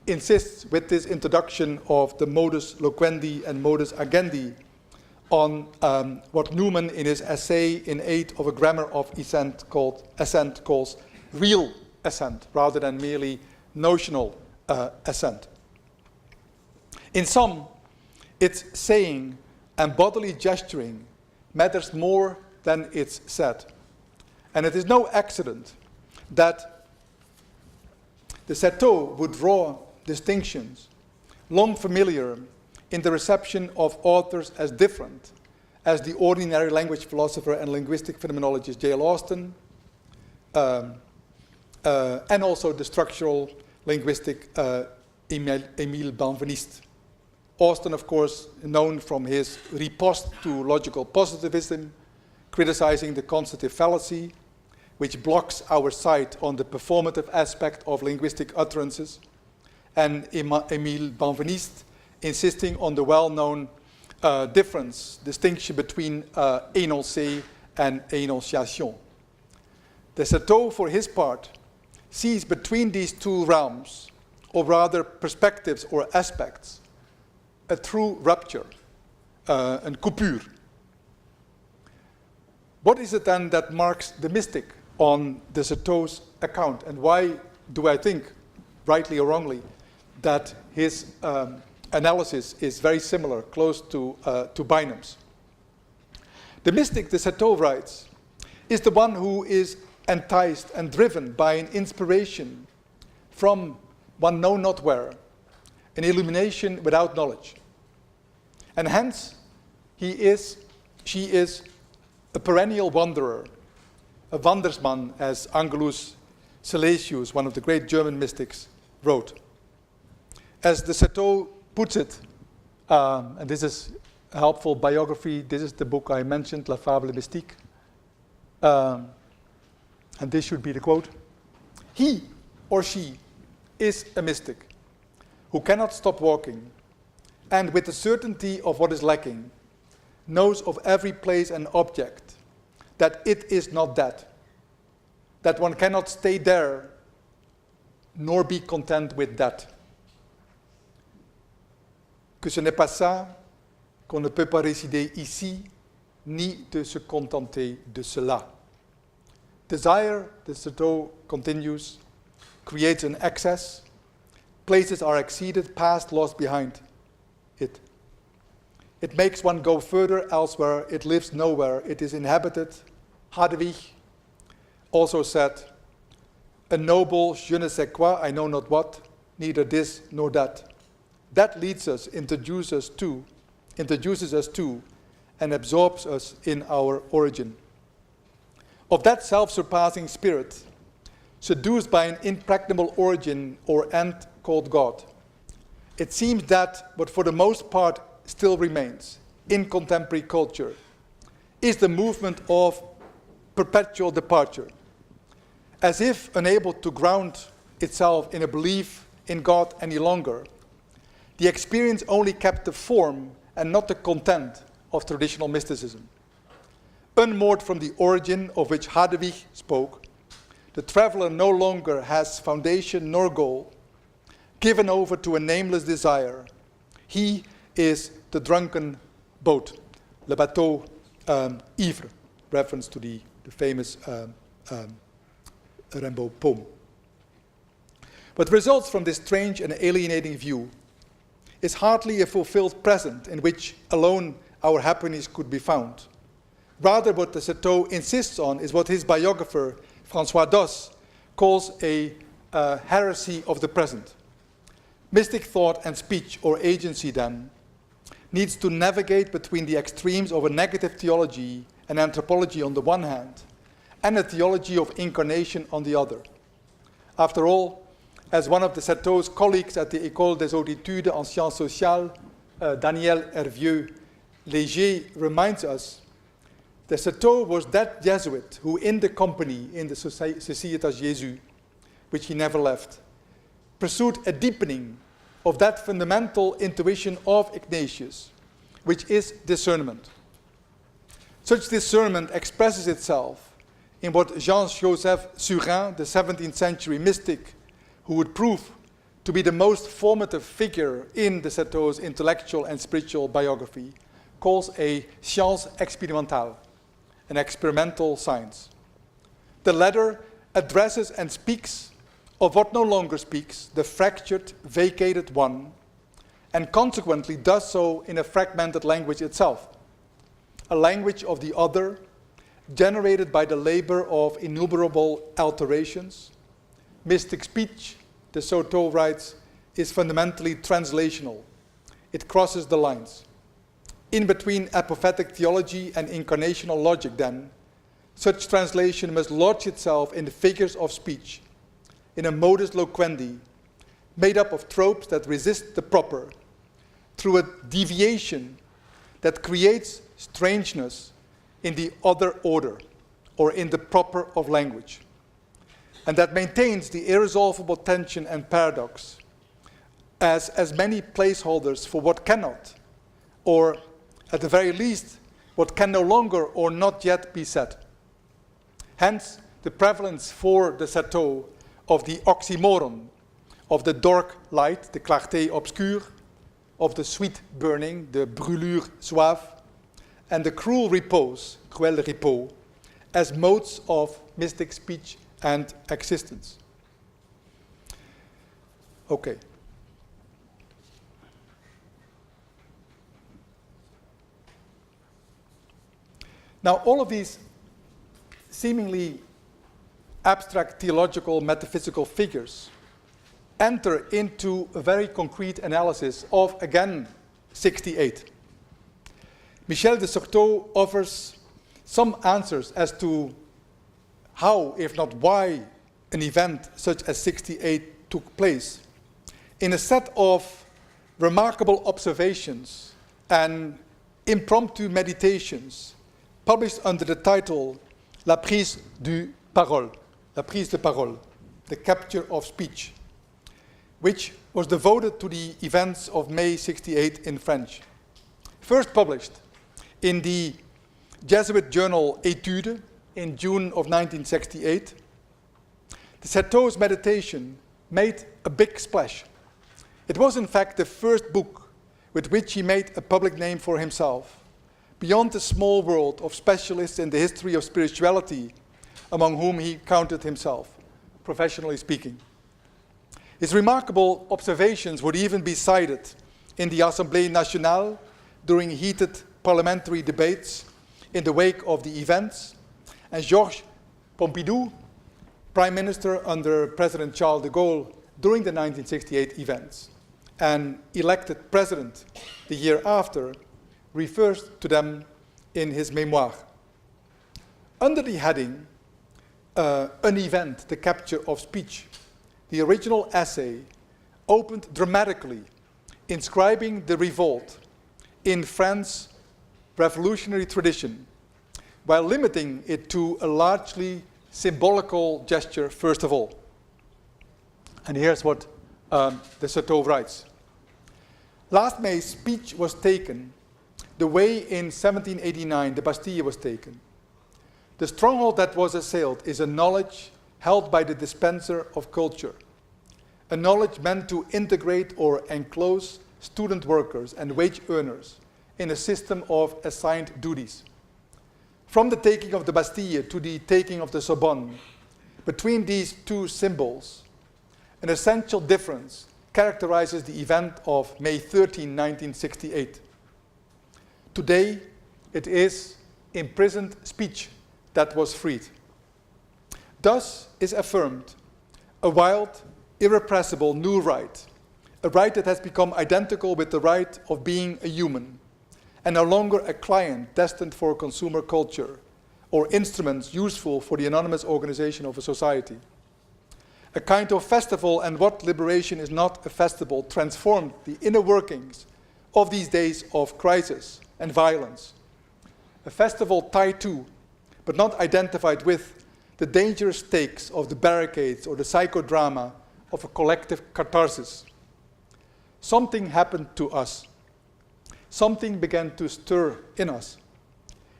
insists with this introduction of the modus loquendi and modus agendi on what Newman in his essay in aid of a grammar of assent calls real assent rather than merely notional assent. In sum, its saying and bodily gesturing matters more than it's said. And it is no accident that de Certeau would draw distinctions long familiar in the reception of authors as different as the ordinary language philosopher and linguistic phenomenologist J.L. Austin, and also the structural linguistic Émile Benveniste. Austin, of course, known from his riposte to logical positivism, criticizing the constitutive fallacy, which blocks our sight on the performative aspect of linguistic utterances, and Émile Benveniste insisting on the well-known distinction between énoncé and énonciation. De Certeau, for his part, sees between these two realms, or rather perspectives or aspects, a true rupture, a coupure. What is it then that marks the mystic on de Certeau's account, and why do I think, rightly or wrongly, that his analysis is very similar, close to Bynum's? The mystic, de Certeau writes, is the one who is enticed and driven by an inspiration from one know not where, an illumination without knowledge. And hence, she is a perennial wanderer, a Wandersmann, as Angelus Silesius, one of the great German mystics, wrote. As de Certeau puts it, and this is a helpful biography, this is the book I mentioned, La Fable Mystique, and this should be the quote: "He or she is a mystic who cannot stop walking and with the certainty of what is lacking, knows of every place and object that it is not that one cannot stay there nor be content with that. Que ce n'est pas ça, qu'on ne peut pas résider ici, ni de se contenter de cela. Desire, the Citeaux continues, creates an excess. Places are exceeded, past lost behind it. It makes one go further elsewhere. It lives nowhere. It is inhabited. Hadewig also said, a noble je ne sais quoi, I know not what, neither this nor that. That leads us, introduces us to, and absorbs us in our origin. Of that self-surpassing spirit, seduced by an impregnable origin or end called God, it seems that, but for the most part still remains, in contemporary culture, is the movement of perpetual departure, as if unable to ground itself in a belief in God any longer. The experience only kept the form and not the content of traditional mysticism. Unmoored from the origin of which Hadewig spoke, the traveler no longer has foundation nor goal, given over to a nameless desire. He is the drunken boat, le bateau ivre, reference to the famous Rimbaud poem. What results from this strange and alienating view is hardly a fulfilled present in which alone our happiness could be found. Rather, what the Citeaux insists on is what his biographer, François Dos, calls a heresy of the present. Mystic thought and speech, or agency then, needs to navigate between the extremes of a negative theology and anthropology on the one hand, and a theology of incarnation on the other. After all, as one of the Citeaux's colleagues at the École des Hautes Études en Sciences Sociales, Daniel Hervieux-Léger, reminds us, the Citeaux was that Jesuit who in the company in the Societas Jesu, which he never left, pursued a deepening of that fundamental intuition of Ignatius, which is discernment. Such discernment expresses itself in what Jean-Joseph Surin, the 17th century mystic, who would prove to be the most formative figure in the Citeaux's intellectual and spiritual biography, calls a science expérimentale, an experimental science. The latter addresses and speaks of what no longer speaks, the fractured, vacated one, and consequently does so in a fragmented language itself, a language of the other, generated by the labor of innumerable alterations. Mystic speech, the Citeaux writes, is fundamentally translational. It crosses the lines. In between apophatic theology and incarnational logic, then, such translation must lodge itself in the figures of speech, in a modus loquendi, made up of tropes that resist the proper, through a deviation that creates strangeness in the other order, or in the proper of language, and that maintains the irresolvable tension and paradox as many placeholders for what cannot, or at the very least, what can no longer or not yet be said. Hence, the prevalence for the Citeaux of the oxymoron, of the dark light, the clarté obscure, of the sweet burning, the brûlure suave, and the cruel repose, cruel repos, as modes of mystic speech and existence. Okay. Now, all of these seemingly abstract theological metaphysical figures enter into a very concrete analysis of, again, 68. Michel de Certeau offers some answers as to how, if not why, an event such as 68 took place, in a set of remarkable observations and impromptu meditations published under the title La prise de parole, the capture of speech, which was devoted to the events of May 68 in French. First published in the Jesuit journal Études in June of 1968, the Certeau's meditation made a big splash. It was in fact the first book with which he made a public name for himself, beyond the small world of specialists in the history of spirituality, among whom he counted himself, professionally speaking. His remarkable observations would even be cited in the Assemblée Nationale during heated parliamentary debates in the wake of the events, and Georges Pompidou, Prime Minister under President Charles de Gaulle during the 1968 events, and elected president the year after, refers to them in his memoir. Under the heading, An Event, the Capture of Speech, the original essay opened dramatically, inscribing the revolt in France's revolutionary tradition, while limiting it to a largely symbolical gesture first of all. And here's what the Certeau writes. Last May's speech was taken the way in 1789 the Bastille was taken. The stronghold that was assailed is a knowledge held by the dispenser of culture, a knowledge meant to integrate or enclose student workers and wage earners in a system of assigned duties. From the taking of the Bastille to the taking of the Sorbonne, between these two symbols, an essential difference characterizes the event of May 13, 1968. Today, it is imprisoned speech that was freed. Thus is affirmed a wild, irrepressible new right, a right that has become identical with the right of being a human, and no longer a client destined for consumer culture or instruments useful for the anonymous organization of a society. A kind of festival, and what liberation is not a festival, transformed the inner workings of these days of crisis and violence. A festival tied to, but not identified with, the dangerous stakes of the barricades or the psychodrama of a collective catharsis. Something happened to us. Something began to stir in us,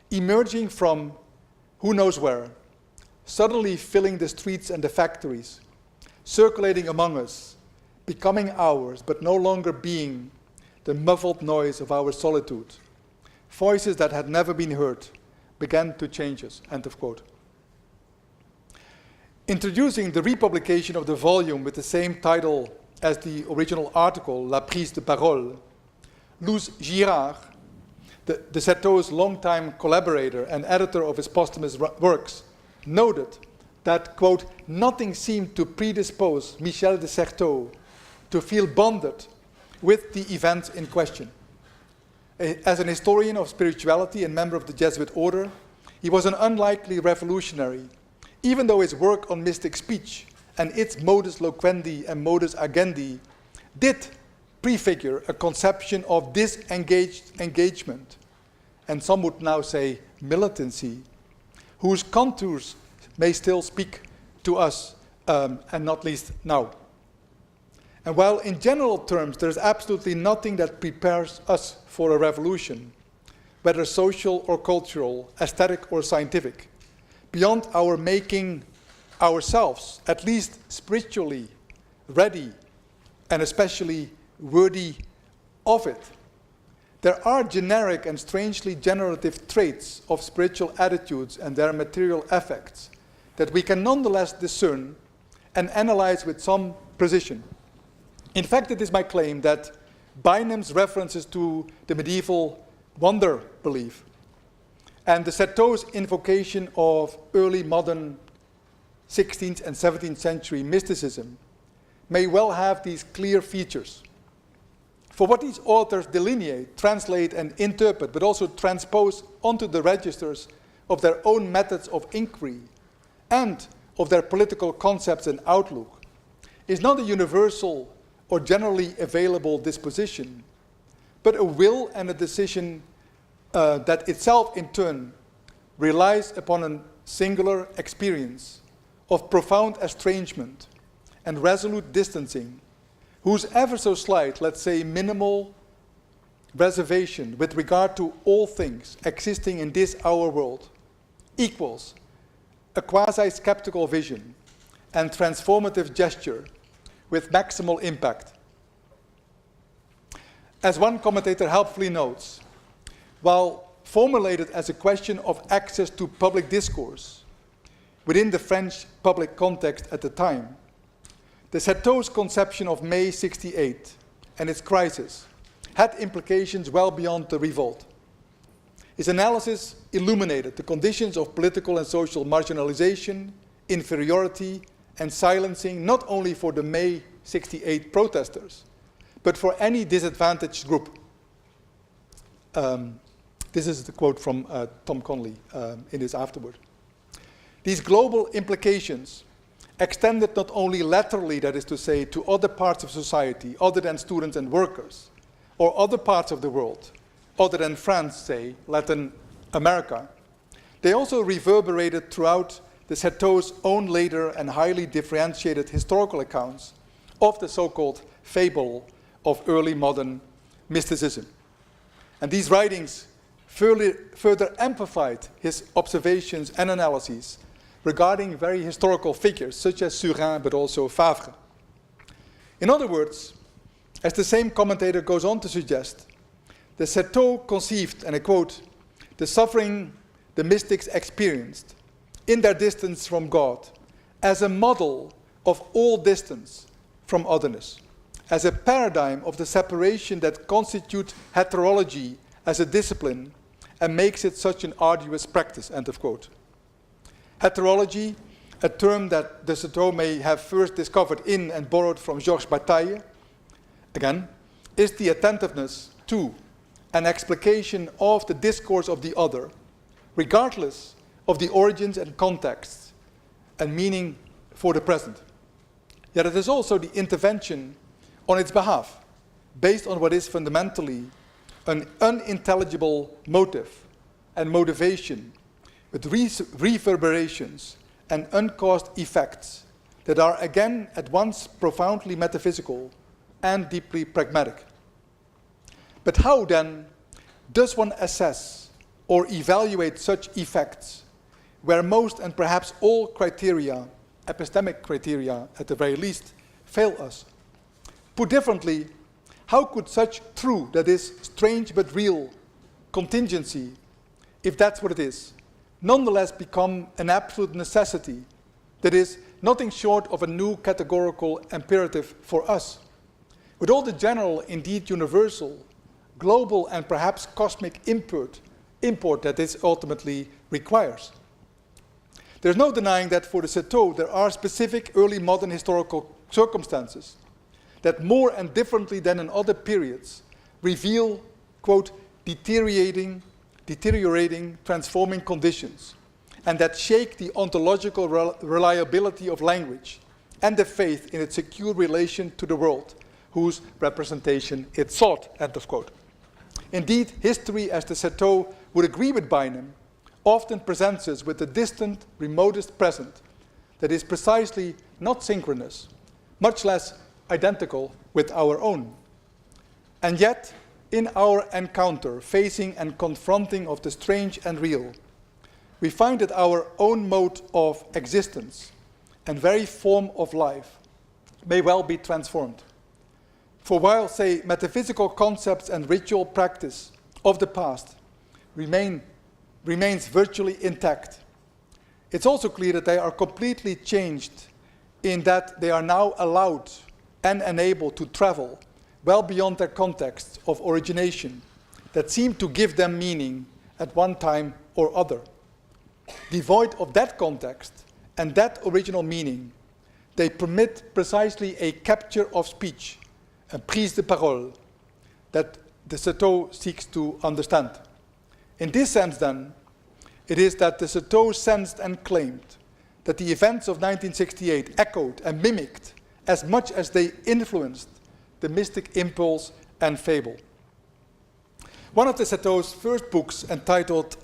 emerging from who knows where, suddenly filling the streets and the factories, circulating among us, becoming ours, but no longer being the muffled noise of our solitude. Voices that had never been heard began to change us, end of quote. Introducing the republication of the volume with the same title as the original article, La Prise de Parole, Louis Girard, the Certeau's longtime collaborator and editor of his posthumous works, noted that, quote, nothing seemed to predispose Michel de Certeau to feel bonded with the events in question. As an historian of spirituality and member of the Jesuit order, he was an unlikely revolutionary, even though his work on mystic speech and its modus loquendi and modus agendi did prefigure a conception of disengaged engagement, and some would now say militancy, whose contours may still speak to us, and not least now. And while in general terms there's absolutely nothing that prepares us for a revolution, whether social or cultural, aesthetic or scientific, beyond our making ourselves, at least spiritually, ready and especially worthy of it, there are generic and strangely generative traits of spiritual attitudes and their material effects that we can nonetheless discern and analyze with some precision. In fact, it is my claim that Bynum's references to the medieval wonder belief and the Certeau's invocation of early modern 16th and 17th century mysticism may well have these clear features. For what these authors delineate, translate, and interpret, but also transpose onto the registers of their own methods of inquiry and of their political concepts and outlook, is not a universal or generally available disposition, but a will and a decision that itself in turn relies upon a singular experience of profound estrangement and resolute distancing whose ever so slight, let's say minimal reservation with regard to all things existing in this our world equals a quasi-skeptical vision and transformative gesture with maximal impact. As one commentator helpfully notes, while formulated as a question of access to public discourse within the French public context at the time, de Certeau's conception of May '68 and its crisis had implications well beyond the revolt. His analysis illuminated the conditions of political and social marginalization, inferiority, and silencing not only for the May '68 protesters, but for any disadvantaged group. This is the quote from Tom Connolly in his afterword. These global implications extended not only laterally, that is to say, to other parts of society other than students and workers, or other parts of the world, other than France, say, Latin America, they also reverberated throughout de Certeau's own later and highly differentiated historical accounts of the so-called fable of early modern mysticism. And these writings further amplified his observations and analyses regarding very historical figures such as Surin but also Favre. In other words, as the same commentator goes on to suggest, de Certeau conceived, and I quote, the suffering the mystics experienced in their distance from God as a model of all distance from otherness, as a paradigm of the separation that constitutes heterology as a discipline and makes it such an arduous practice, end of quote. Heterology, a term that de Certeau may have first discovered in and borrowed from Georges Bataille, again, is the attentiveness to an explication of the discourse of the other, regardless of the origins and contexts and meaning for the present. Yet it is also the intervention on its behalf, based on what is fundamentally an unintelligible motive and motivation with reverberations and uncaused effects that are again at once profoundly metaphysical and deeply pragmatic. But how then does one assess or evaluate such effects where most and perhaps all criteria, epistemic criteria at the very least, fail us? Put differently, how could such true, that is, strange but real, contingency, if that's what it is, nonetheless become an absolute necessity, that is, nothing short of a new categorical imperative for us, with all the general, indeed universal, global and perhaps cosmic import that this ultimately requires? There's no denying that for de Certeau there are specific early modern historical circumstances that more and differently than in other periods reveal, quote, deteriorating, transforming conditions, and that shake the ontological reliability of language and the faith in its secure relation to the world, whose representation it sought, end of quote. Indeed, history, as de Certeau would agree with Bynum, often presents us with the distant, remotest present that is precisely not synchronous, much less identical with our own. And yet, in our encounter, facing and confronting of the strange and real, we find that our own mode of existence and very form of life may well be transformed. For while, say, metaphysical concepts and ritual practice of the past remains virtually intact, it's also clear that they are completely changed in that they are now allowed and enabled to travel well beyond their contexts of origination that seemed to give them meaning at one time or other. Devoid of that context and that original meaning, they permit precisely a capture of speech, a prise de parole, that de Certeau seeks to understand. In this sense, then, it is that de Certeau sensed and claimed that the events of 1968 echoed and mimicked as much as they influenced the mystic impulse and fable. One of de Certeau's first books, entitled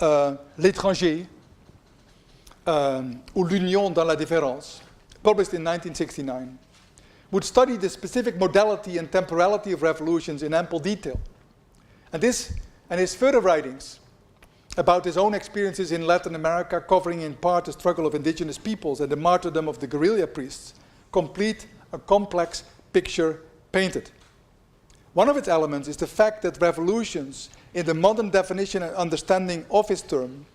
L'étranger, ou L'Union dans la différence, published in 1969, would study the specific modality and temporality of revolutions in ample detail. And this and his further writings about his own experiences in Latin America, covering in part the struggle of indigenous peoples and the martyrdom of the guerrilla priests, complete a complex picture painted. One of its elements is the fact that revolutions, in the modern definition and understanding of his term,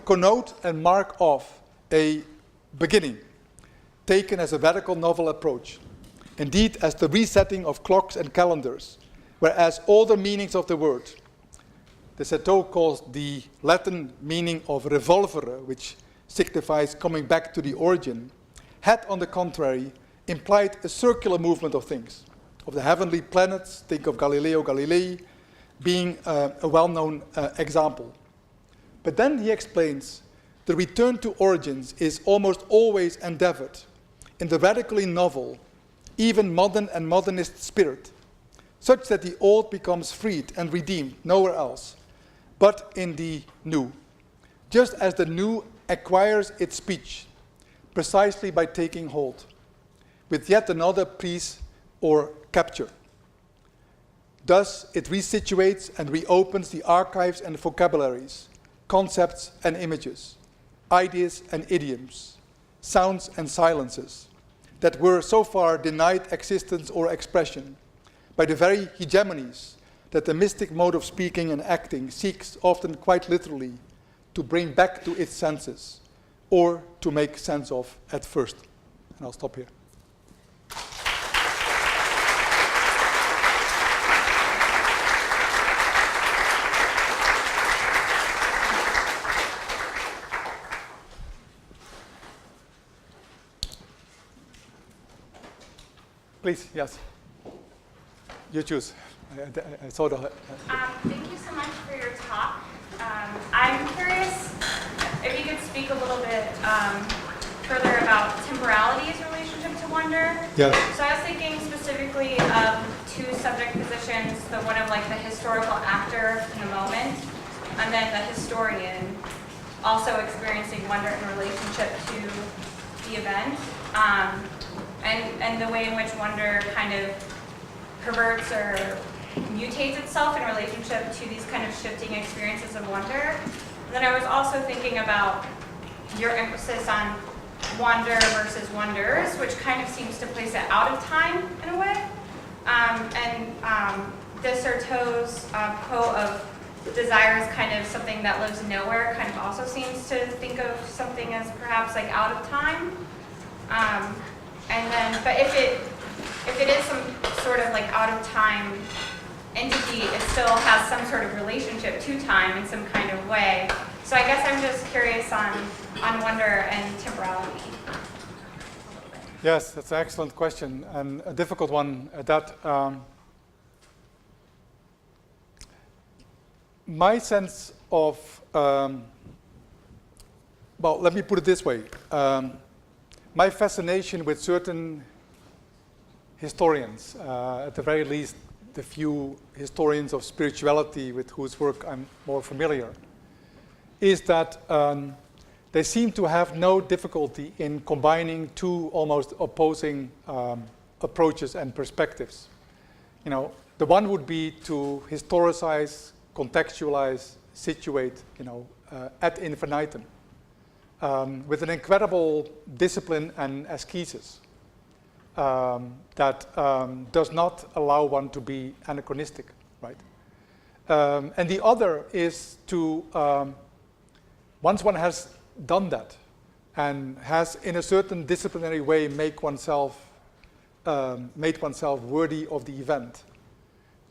connote and mark off a beginning, taken as a radical novel approach, indeed as the resetting of clocks and calendars, whereas older meanings of the word, de Citeaux calls the Latin meaning of revolvere, which signifies coming back to the origin, had, on the contrary, implied a circular movement of things, of the heavenly planets. Think of Galileo Galilei being a well-known example. But then he explains the return to origins is almost always endeavored in the radically novel, even modern and modernist spirit, such that the old becomes freed and redeemed nowhere else, but in the new, just as the new acquires its speech precisely by taking hold, with yet another piece or capture. Thus, it resituates and reopens the archives and vocabularies, concepts and images, ideas and idioms, sounds and silences that were so far denied existence or expression by the very hegemonies that the mystic mode of speaking and acting seeks, often quite literally, to bring back to its senses or to make sense of at first. And I'll stop here. Please, yes. You choose. I saw the... Thank you so much for your talk. I'm curious if you could speak a little bit further about temporality's relationship to wonder. Yes. So I was thinking specifically of two subject positions, the one of like the historical actor in the moment, and then the historian also experiencing wonder in relationship to the event. And the way in which wonder kind of perverts or mutates itself in relationship to these kind of shifting experiences of wonder. And then I was also thinking about your emphasis on wonder versus wonders, which kind of seems to place it out of time in a way. De Certeau's quote of desire is kind of something that lives nowhere kind of also seems to think of something as perhaps like out of time. But if it is some sort of like out of time entity, it still has some sort of relationship to time in some kind of way. So I guess I'm just curious on wonder and temporality. Yes, that's an excellent question and a difficult one at that. My sense of, well, let me put it this way. My fascination with certain historians, at the very least the few historians of spirituality with whose work I'm more familiar, is that they seem to have no difficulty in combining two almost opposing approaches and perspectives. You know, the one would be to historicize, contextualize, situate, ad infinitum, with an incredible discipline and ascesis that does not allow one to be anachronistic, right? And the other is to, once one has done that and has in a certain disciplinary way made oneself worthy of the event,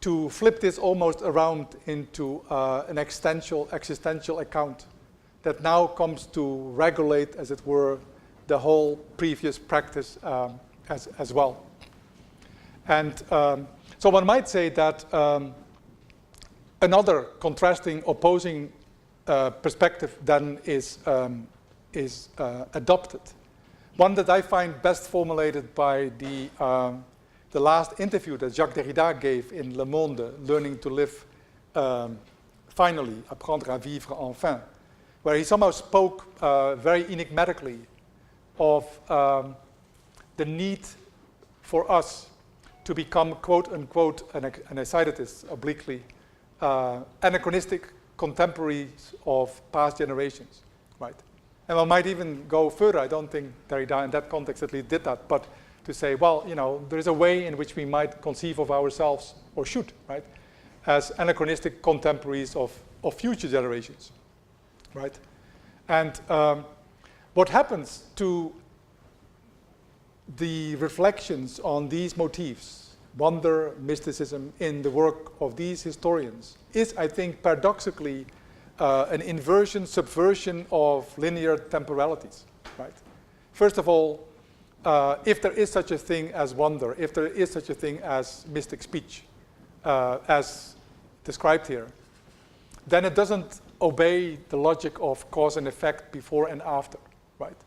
to flip this almost around into an existential account that now comes to regulate, as it were, the whole previous practice as well. And so one might say that another contrasting, opposing perspective then is adopted. One that I find best formulated by the last interview that Jacques Derrida gave in Le Monde, Learning to Live Finally, Apprendre à Vivre Enfin, where he somehow spoke very enigmatically of the need for us to become, quote unquote, and I cited this obliquely, anachronistic contemporaries of past generations, right? And one might even go further. I don't think Derrida, in that context at least, did that, but to say, well, there is a way in which we might conceive of ourselves, or should, right, as anachronistic contemporaries of future generations, right? And what happens to the reflections on these motifs, wonder, mysticism, in the work of these historians is, I think, paradoxically, an inversion, subversion of linear temporalities, right? First of all, if there is such a thing as wonder, if there is such a thing as mystic speech, as described here, then it doesn't obey the logic of cause and effect before and after, right?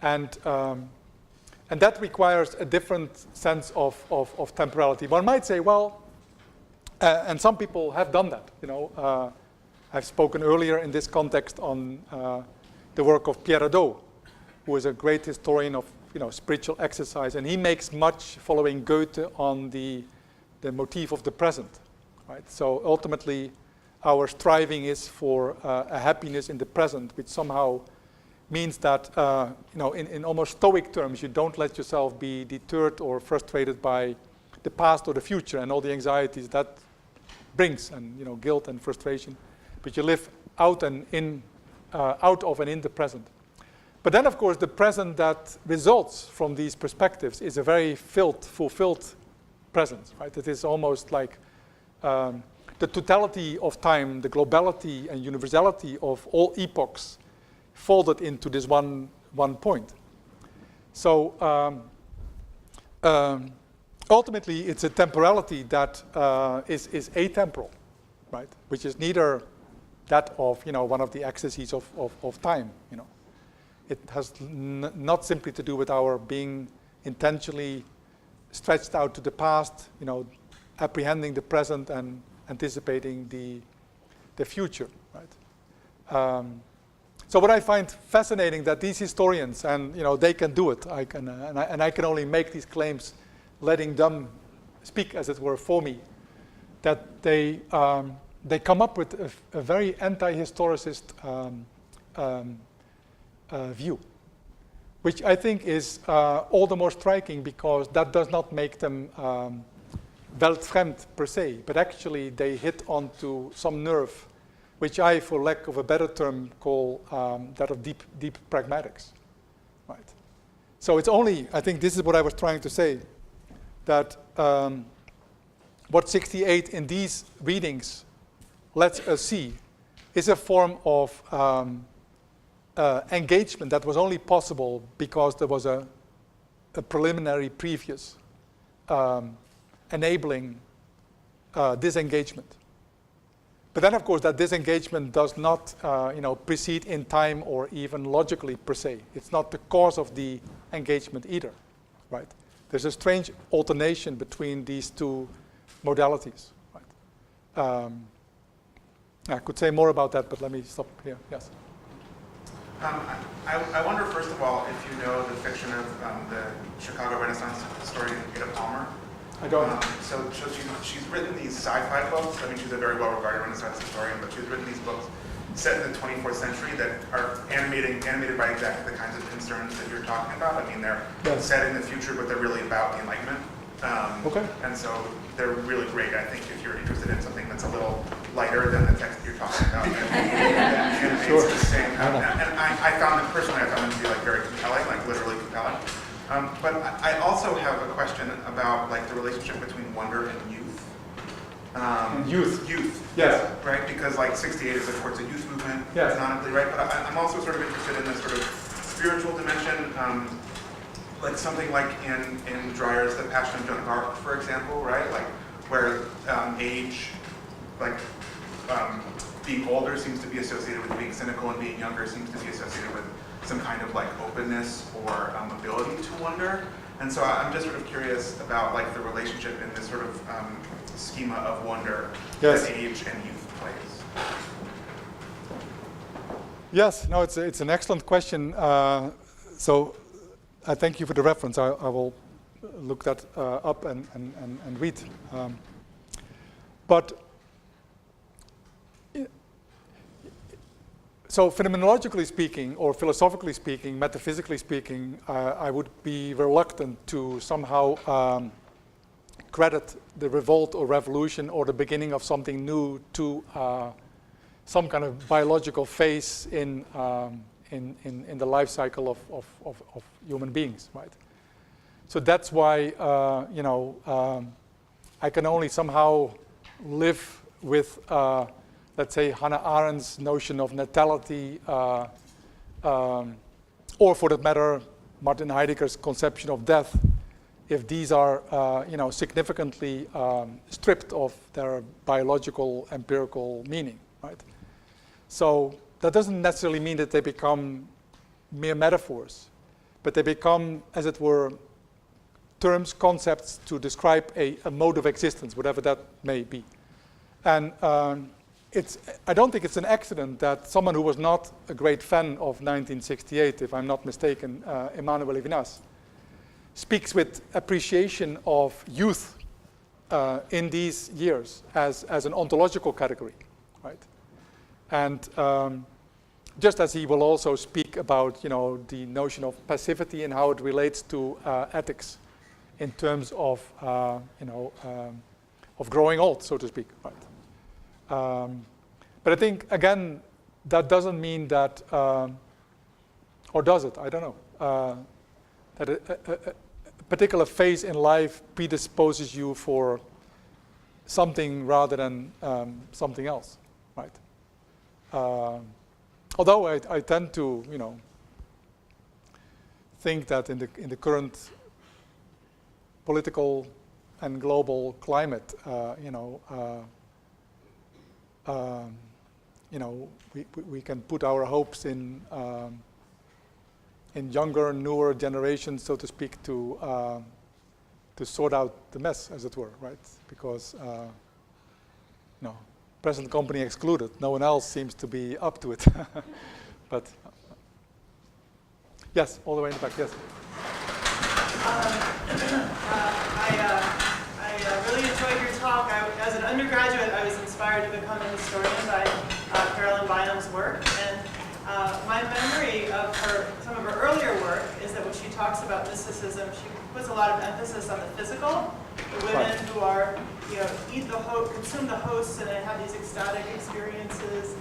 And that requires a different sense of temporality. One might say, well, and some people have done that. I've spoken earlier in this context on the work of Pierre Hadot, who is a great historian of spiritual exercise, and he makes much, following Goethe, on the motif of the present, right? So ultimately, our striving is for a happiness in the present, which somehow means that, in almost stoic terms, you don't let yourself be deterred or frustrated by the past or the future and all the anxieties that brings, and guilt and frustration, but you live out of and in the present. But then, of course, the present that results from these perspectives is a very fulfilled present, right? It is almost like the totality of time, the globality and universality of all epochs folded into this one point. So ultimately, it's a temporality that is atemporal, right? Which is neither that of one of the axes of time. It has not simply to do with our being intentionally stretched out to the past, apprehending the present and anticipating the future, right? So what I find fascinating that these historians, and they can do it, I can only make these claims, letting them speak, as it were, for me, that they come up with a very anti-historicist view, which I think is all the more striking because that does not make them weltfremd per se, but actually they hit onto some nerve, which I, for lack of a better term, call that of deep pragmatics, right? So it's only, I think this is what I was trying to say, that what 68 in these readings lets us see is a form of engagement that was only possible because there was a preliminary previous enabling disengagement. But then, of course, that disengagement does not precede in time or even logically per se. It's not the cause of the engagement either, right? There's a strange alternation between these two modalities, right? I could say more about that, but let me stop here. Yes. I wonder, first of all, if you know the fiction of the Chicago Renaissance historian Ada Palmer. I don't. So she's written these sci-fi books. I mean, she's a very well-regarded Renaissance historian, but she's written these books set in the 24th century that are animated by exactly the kinds of concerns that you're talking about. I mean, they're set in the future, but they're really about the Enlightenment. Okay. And so they're really great, I think, if you're interested in something that's a little lighter than the text you're talking about. And Sure. it's the same. And I found them, personally, I found them to be very compelling, literally compelling. But I also have a question about the relationship between wonder and youth. Youth. Yes. Right? Because 68 is, of course, a youth movement, yes, canonically, right? But I'm also sort of interested in this sort of spiritual dimension. Something like in Dreyer's The Passion of Joan of Arc, for example, right? Where age, being older seems to be associated with being cynical, and being younger seems to be associated with some kind of openness or ability to wonder. And so I'm just sort of curious about the relationship in this sort of schema of wonder that age and youth plays. Yes, no, it's an excellent question. So I thank you for the reference. I will look that up and read. But so phenomenologically speaking, or philosophically speaking, metaphysically speaking, I would be reluctant to somehow credit the revolt or revolution or the beginning of something new to some kind of biological phase in the life cycle of human beings, right? So that's why I can only somehow live with let's say Hannah Arendt's notion of natality, or for that matter, Martin Heidegger's conception of death, if these are significantly stripped of their biological empirical meaning, right? So that doesn't necessarily mean that they become mere metaphors, but they become, as it were, terms, concepts to describe a mode of existence, whatever that may be. And I don't think it's an accident that someone who was not a great fan of 1968, if I'm not mistaken, Emmanuel Levinas, speaks with appreciation of youth in these years as an ontological category, right? And just as he will also speak about, the notion of passivity and how it relates to ethics in terms of, of growing old, so to speak, right? But I think, again, that doesn't mean that, or does it? I don't know. That a particular phase in life predisposes you for something rather than something else, right? Although I tend to, think that in the current political and global climate, we can put our hopes in younger, newer generations, so to speak, to sort out the mess, as it were, right? Because present company excluded, no one else seems to be up to it. But yes, all the way in the back. Yes. I really enjoyed your talk. As an undergraduate, I was inspired to become a historian by Carolyn Bynum's work. And my memory of some of her earlier work is that when she talks about mysticism, she puts a lot of emphasis on the physical. The women who are, eat the host, consume the hosts, and they have these ecstatic experiences.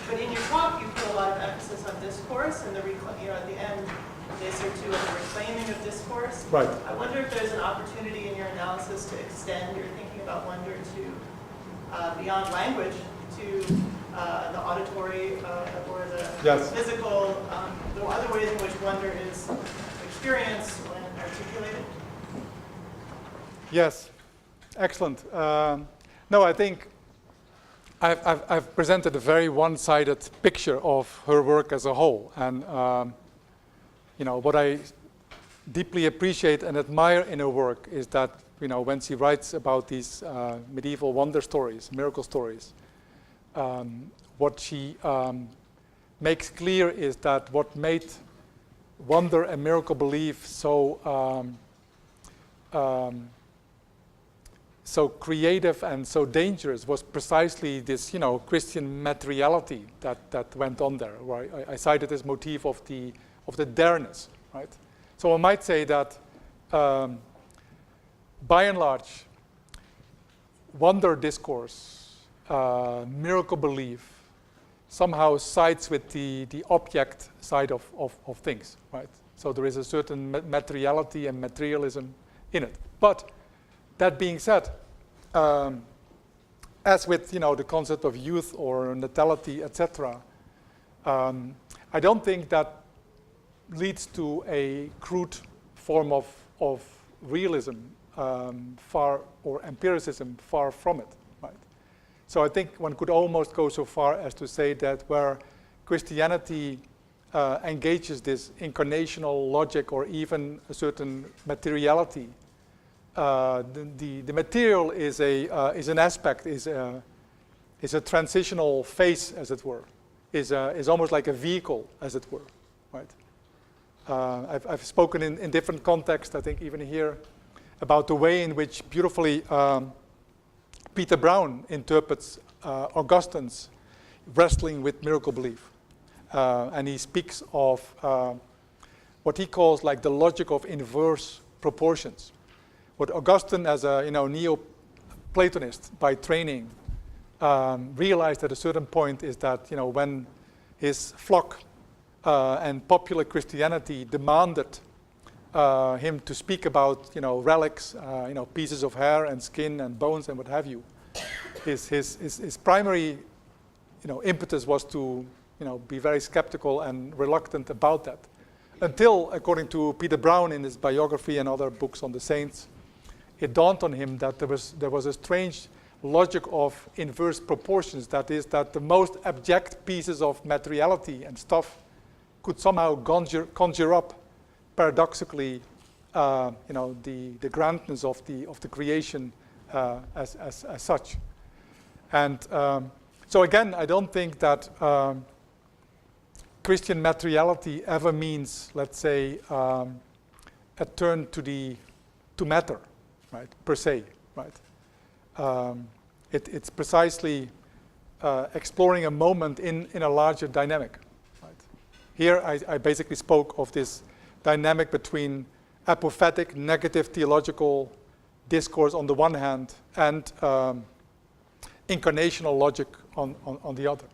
But in your talk, you put a lot of emphasis on discourse, and at the end, day or two of the reclaiming of discourse. Right. I wonder if there's an opportunity in your analysis to extend your thinking about wonder to beyond language, to the auditory or the physical, the other ways in which wonder is experienced when articulated. Yes, excellent. No, I think I've presented a very one-sided picture of her work as a whole, and what I deeply appreciate and admire in her work is that when she writes about these medieval wonder stories, miracle stories, what she makes clear is that what made wonder and miracle belief so creative and so dangerous was precisely this, Christian materiality that went on there. Right? I cited this motif of the dareness, right? So I might say that, by and large, wonder discourse, miracle belief, somehow sides with the object side of things, right? So there is a certain materiality and materialism in it. But that being said, as with the concept of youth or natality, etc., I don't think that leads to a crude form of realism, or empiricism, far from it, right? So I think one could almost go so far as to say that where Christianity engages this incarnational logic or even a certain materiality, the material is an aspect, is a transitional phase, as it were, is almost like a vehicle, as it were, right? I've spoken in different contexts, I think even here, about the way in which beautifully Peter Brown interprets Augustine's wrestling with miracle belief. And he speaks of what he calls like the logic of inverse proportions. What Augustine, as a Neo-Platonist by training, realized at a certain point is that when his flock and popular Christianity demanded him to speak about relics, pieces of hair and skin and bones and what have you, his primary impetus was to be very skeptical and reluctant about that. Until, according to Peter Brown in his biography and other books on the saints, it dawned on him that there was a strange logic of inverse proportions. That is, that the most abject pieces of materiality and stuff could somehow conjure up, paradoxically, the grandness of the creation as such. And so again, I don't think that Christian materiality ever means, let's say, a turn to matter, right, per se, right? It's precisely exploring a moment in a larger dynamic. Right? Here, I basically spoke of this dynamic between apophatic, negative theological discourse on the one hand and incarnational logic on the other.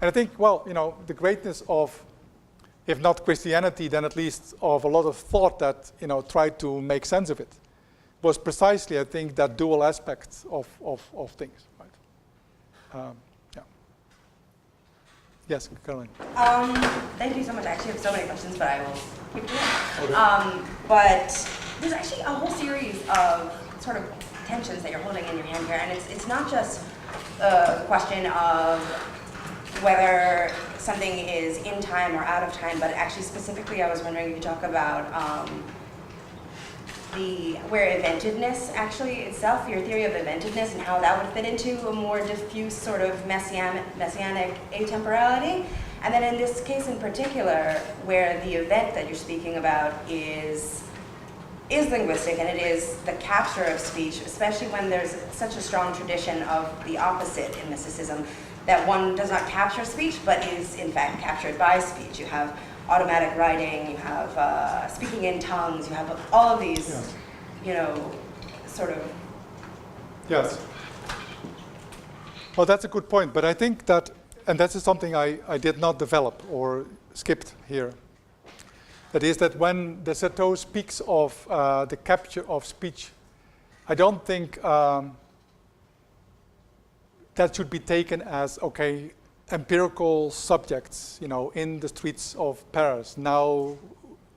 And I think, well, the greatness of, if not Christianity, then at least of a lot of thought that, tried to make sense of it, was precisely, I think, that dual aspect of things, right? Yeah. Yes, Caroline. Thank you so much. I actually have so many questions, but I will keep doing. But there's actually a whole series of sort of tensions that you're holding in your hand here, and it's not just a question of whether something is in time or out of time, but actually specifically I was wondering if you talk about where eventedness actually itself, your theory of eventedness, and how that would fit into a more diffuse sort of messianic atemporality. And then in this case in particular, where the event that you're speaking about is linguistic, and it is the capture of speech, especially when there's such a strong tradition of the opposite in mysticism, that one does not capture speech, but is in fact captured by speech. You have automatic writing, you have speaking in tongues, you have all of these, yes. Sort of. Yes. Well, that's a good point, but I think that, and that is something I did not develop or skipped here, that is that when de Certeau speaks of the capture of speech, I don't think that should be taken as, okay, empirical subjects, in the streets of Paris now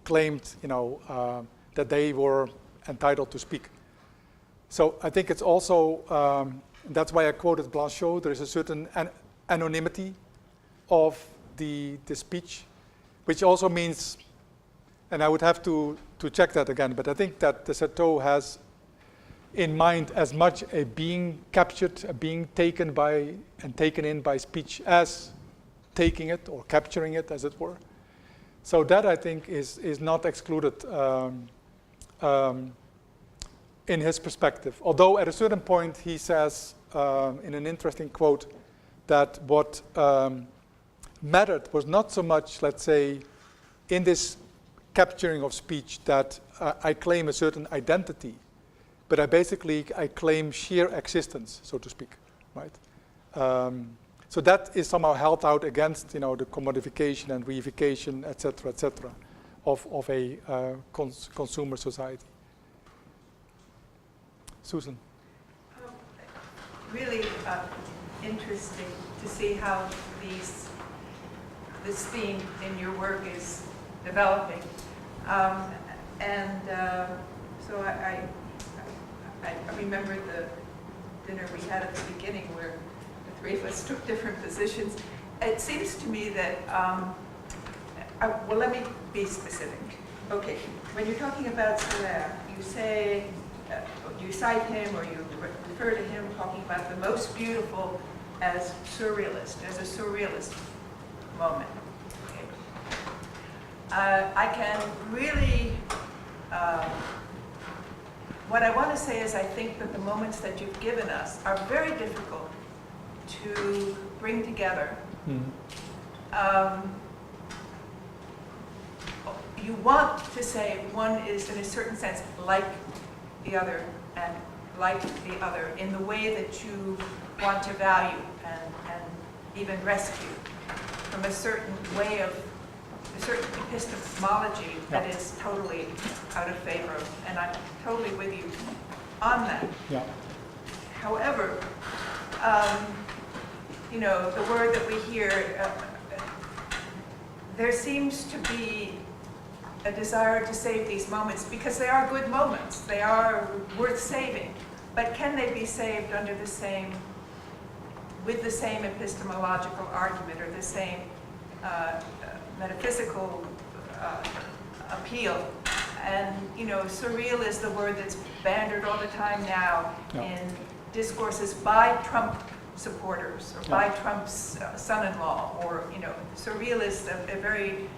claimed, that they were entitled to speak. So I think it's also, that's why I quoted Blanchot, there is a certain anonymity of the speech, which also means, and I would have to check that again, but I think that de Certeau has in mind as much a being captured, a being taken by and taken in by speech as taking it or capturing it, as it were. So that, I think, is not excluded in his perspective. Although at a certain point he says, in an interesting quote, that what mattered was not so much, let's say, in this capturing of speech that I claim a certain identity, but I claim sheer existence, so to speak, right? So that is somehow held out against, the commodification and reification, et cetera, of a consumer society. Susan. Really interesting to see how this theme in your work is developing, so I remember the dinner we had at the beginning where the three of us took different positions. It seems to me that, well, let me be specific. Okay, when you're talking about Solaire, you say, you cite him or you refer to him talking about the most beautiful as surrealist, as a surrealist moment. Okay. I can really what I want to say is I think that the moments that you've given us are very difficult to bring together. You want to say one is, in a certain sense, like the other, and like the other in the way that you want to value and even rescue from a certain way of, a certain epistemology that is totally out of favor. And I'm totally with you on that. Yeah. However, you know, the word that we hear, there seems to be a desire to save these moments because they are good moments. They are worth saving. But can they be saved under the same, with the same epistemological argument or the same metaphysical appeal? And, you know, surreal is the word that's bandied all the time now in discourses by Trump supporters or by Trump's son-in-law, or, you know, surreal is a very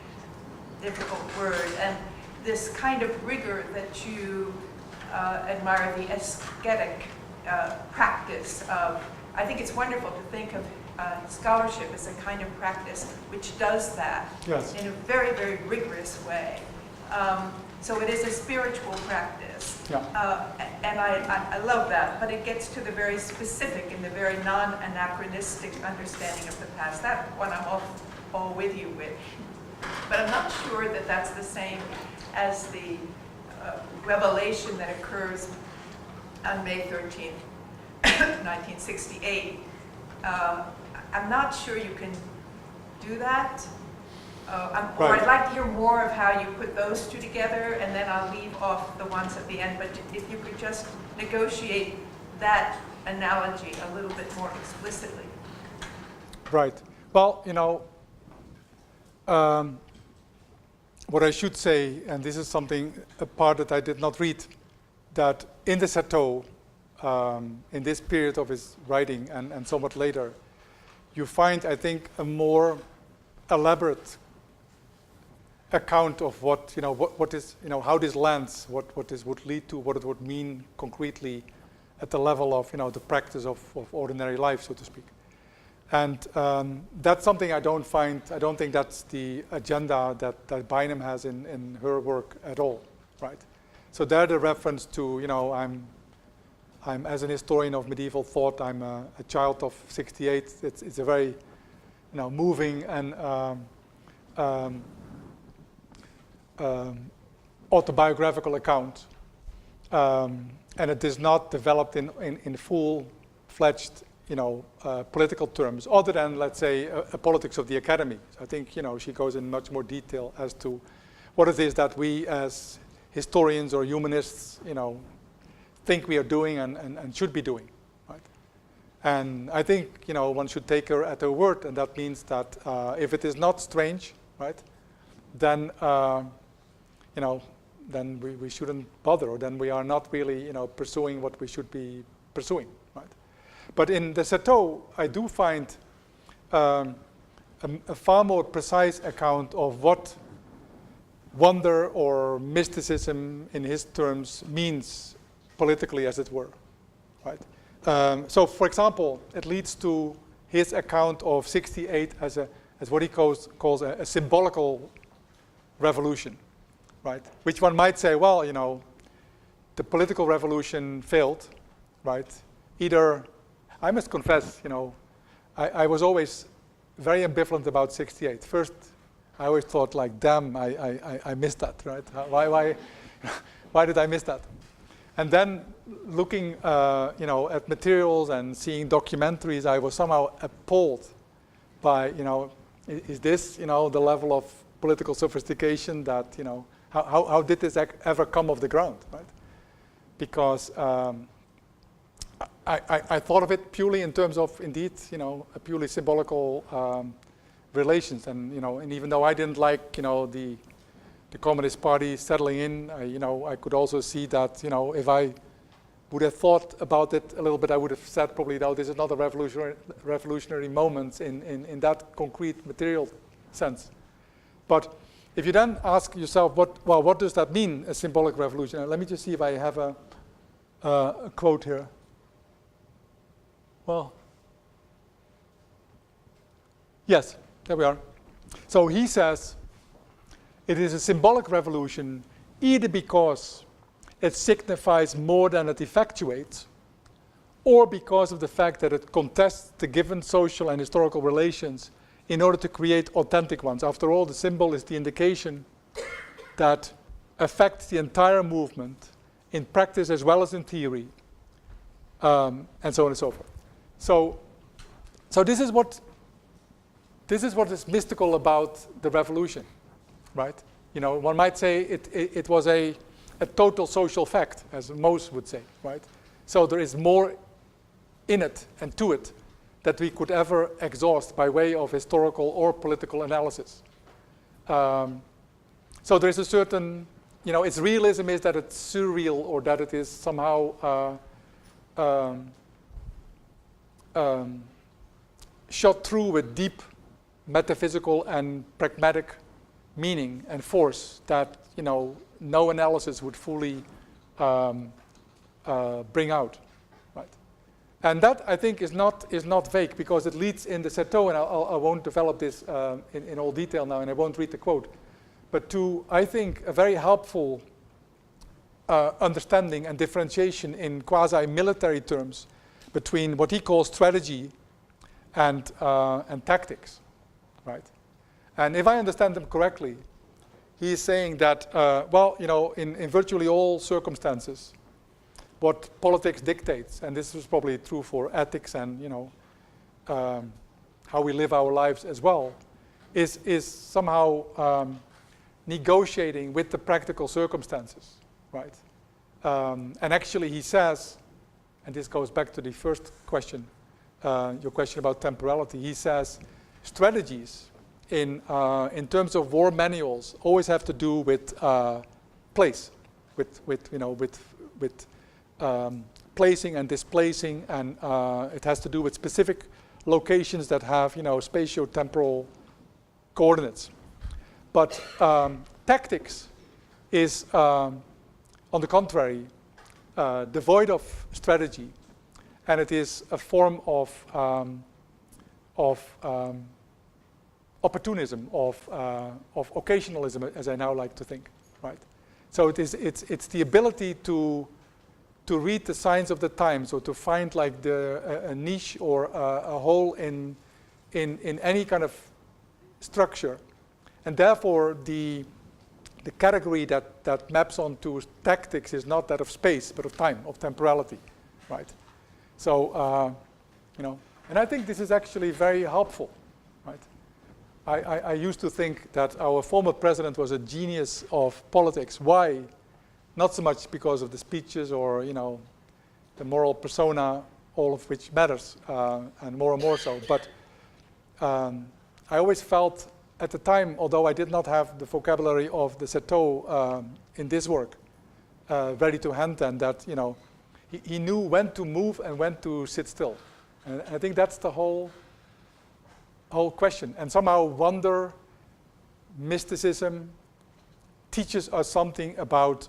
difficult word. And this kind of rigor that you admire, the aesthetic practice of, I think it's wonderful to think of scholarship as a kind of practice which does that in a very, very rigorous way. So it is a spiritual practice, and I love that, but it gets to the very specific and the very non-anachronistic understanding of the past. That one I'm all with you with. But I'm not sure that that's the same as the revelation that occurs on May 13th, 1968. I'm not sure you can do that. Or I'd like to hear more of how you put those two together, and then I'll leave off the ones at the end. But if you could just negotiate that analogy a little bit more explicitly. Right. Well, you know, what I should say, and this is something, a part that I did not read, that in the Chateau, in this period of his writing and somewhat later, you find, I think, a more elaborate account of what, you know, what is, you know, how this lands, what this would lead to, what it would mean concretely at the level of, you know, the practice of ordinary life, so to speak. And that's something I don't think that's the agenda that Bynum has in her work at all, right? So there the reference to, you know, I'm as an historian of medieval thought, I'm a child of 68. It's a very, you know, moving and autobiographical account, and it is not developed in full-fledged, you know, political terms, other than, let's say, a politics of the academy. I think, you know, she goes in much more detail as to what it is that we as historians or humanists, you know, think we are doing and should be doing, right? And I think, you know, one should take her at her word, and that means that if it is not strange, right, then, you know, then we shouldn't bother, or then we are not really, you know, pursuing what we should be pursuing, right? But in the Chateau, I do find a far more precise account of what wonder or mysticism in his terms means politically, as it were, right? So, for example, it leads to his account of 68 as what he calls a symbolical revolution, right? Which one might say, well, you know, the political revolution failed, right? Either, I must confess, you know, I was always very ambivalent about 68. First, I always thought, like, damn, I missed that, right? Why did I miss that? And then looking, you know, at materials and seeing documentaries, I was somehow appalled by, you know, is this, you know, the level of political sophistication that, you know, how did this ever come off the ground, right? Because I thought of it purely in terms of, indeed, you know, a purely symbolical relations, and, you know, and even though I didn't like, you know, the Communist Party settling in, you know, I could also see that, you know, if I would have thought about it a little bit, I would have said probably, no, this is not a revolutionary moment in that concrete material sense. But if you then ask yourself, what does that mean, a symbolic revolution? Let me just see if I have a quote here. Well, yes, there we are. So he says, it is a symbolic revolution either because it signifies more than it effectuates, or because of the fact that it contests the given social and historical relations in order to create authentic ones. After all, the symbol is the indication that affects the entire movement in practice as well as in theory, and so on and so forth. So this is what is mystical about the revolution, right? You know, one might say it was a total social fact, as most would say, right? So there is more in it and to it that we could ever exhaust by way of historical or political analysis. So there's a certain, you know, its realism is that it's surreal or that it is somehow shot through with deep metaphysical and pragmatic meaning and force that, you know, no analysis would fully bring out, right? And that, I think, is not vague, because it leads in the Certeau, and I won't develop this in all detail now, and I won't read the quote, but to, I think, a very helpful understanding and differentiation in quasi-military terms between what he calls strategy and tactics, right? And if I understand him correctly, he is saying that, well, you know, in virtually all circumstances, what politics dictates, and this is probably true for ethics and, you know, how we live our lives as well, is somehow negotiating with the practical circumstances, right? And actually he says, and this goes back to the first question, your question about temporality, he says strategies in terms of war manuals always have to do with place, with placing and displacing, and it has to do with specific locations that have, you know, spatio-temporal coordinates. But tactics is, on the contrary, devoid of strategy, and it is a form of opportunism, of occasionalism, as I now like to think, right? So it's the ability to read the signs of the times, or to find like a niche or a hole in any kind of structure, and therefore the category that maps onto tactics is not that of space, but of time, of temporality, right? So you know, and I think this is actually very helpful, right? I used to think that our former president was a genius of politics. Why? Not so much because of the speeches or, you know, the moral persona, all of which matters, and more so. But I always felt at the time, although I did not have the vocabulary of the Certeau in this work ready to hand, and that, you know, he knew when to move and when to sit still. And I think that's the whole question. And somehow wonder, mysticism, teaches us something about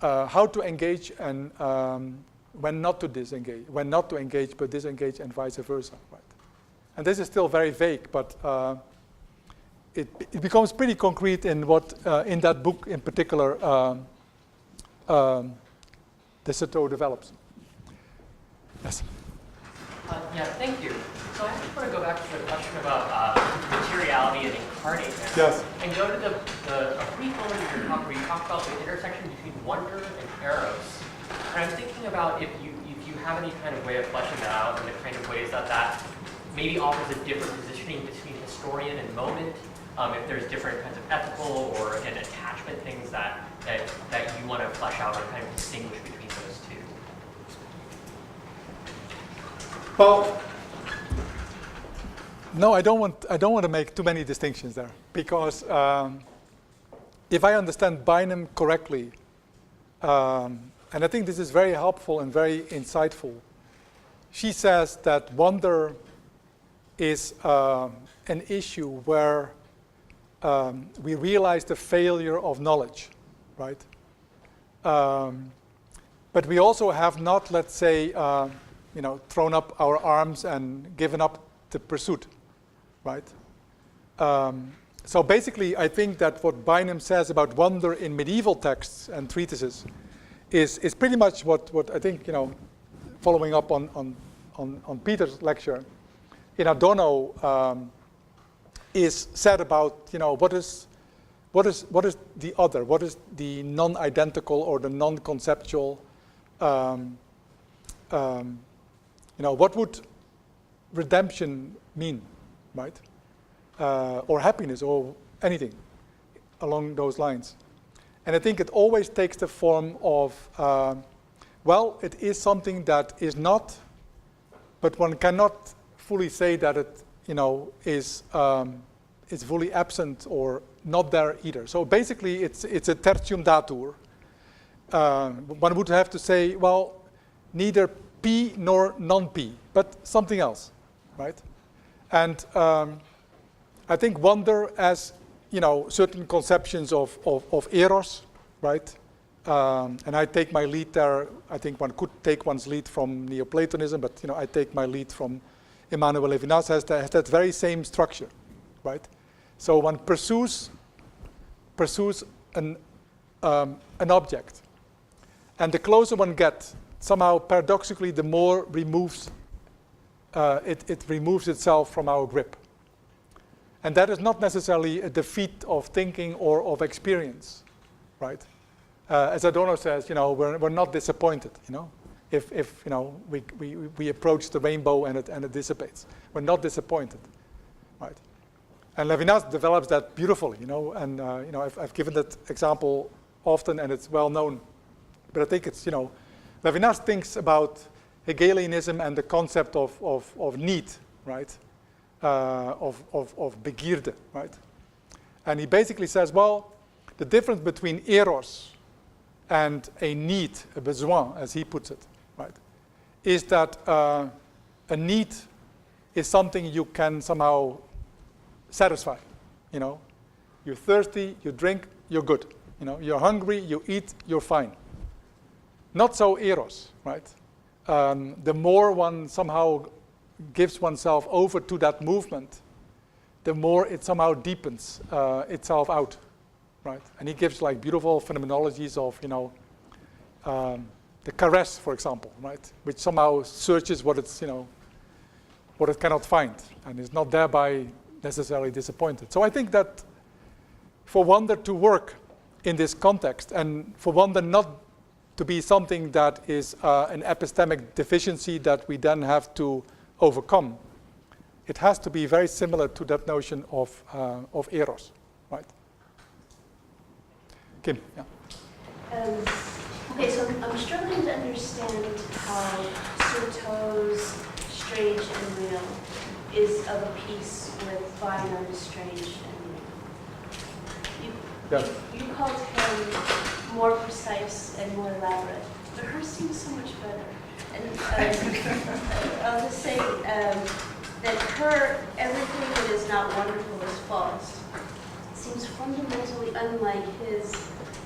how to engage and when not to disengage, when not to engage but disengage, and vice versa, right? And this is still very vague, but it becomes pretty concrete in what in that book in particular the Certeau develops. Yes. Yeah, thank you. So I just want to go back to the question about materiality and incarnate, Yes. and go to a brief moment of your talk where you talk about the intersection between wonder and eros. And I'm thinking about if you have any kind of way of fleshing that out, and the kind of ways that maybe offers a different positioning between historian and moment, if there's different kinds of ethical or, again, attachment things that you want to flesh out or kind of distinguish between those two. Well, no, I don't want to make too many distinctions there, because if I understand Bynum correctly, and I think this is very helpful and very insightful, she says that wonder is an issue where we realize the failure of knowledge, right? But we also have not, let's say, thrown up our arms and given up the pursuit, right? So basically, I think that what Bynum says about wonder in medieval texts and treatises is pretty much what I think, following up on Peter's lecture, in Adorno is said about, what is the other? What is the non-identical or the non-conceptual? What would redemption mean, right? Or happiness, or anything along those lines. And I think it always takes the form of, it is something that is not, but one cannot fully say that it, is fully absent or not there either. So basically, it's a tertium datur. One would have to say, well, neither P nor non-P, but something else, right? And I think wonder as, certain conceptions of eros, right? And I take my lead there. I think one could take one's lead from Neoplatonism, but I take my lead from Emmanuel Levinas, has that very same structure, right? So one pursues an object, and the closer one gets, somehow paradoxically, the more removes it removes itself from our grip. And that is not necessarily a defeat of thinking or of experience, right? As Adorno says, we're not disappointed, if we approach the rainbow and it dissipates. We're not disappointed, right? And Levinas develops that beautifully, and I've given that example often, and it's well known. But I think it's, Levinas thinks about Hegelianism and the concept of need, right? Of begierde, right? And he basically says, well, the difference between eros and a need, a besoin, as he puts it, right, is that a need is something you can somehow satisfy. You're thirsty, you drink, you're good. You're hungry, you eat, you're fine. Not so eros, right? The more one somehow gives oneself over to that movement, the more it somehow deepens itself out, right? And he gives like beautiful phenomenologies of, the caress, for example, right? Which somehow searches what it's, what it cannot find, and is not thereby necessarily disappointed. So I think that for wonder to work in this context, and for wonder not to be something that is an epistemic deficiency that we then have to overcome, it has to be very similar to that notion of eros, right? Kim, yeah. Okay, so I'm struggling to understand how Surteau's strange and real is of a piece with Fine Art is strange and real. Yeah. You called him more precise and more elaborate, but hers seems so much better. And I'll just say that her, everything that is not wonderful is false. It seems fundamentally unlike his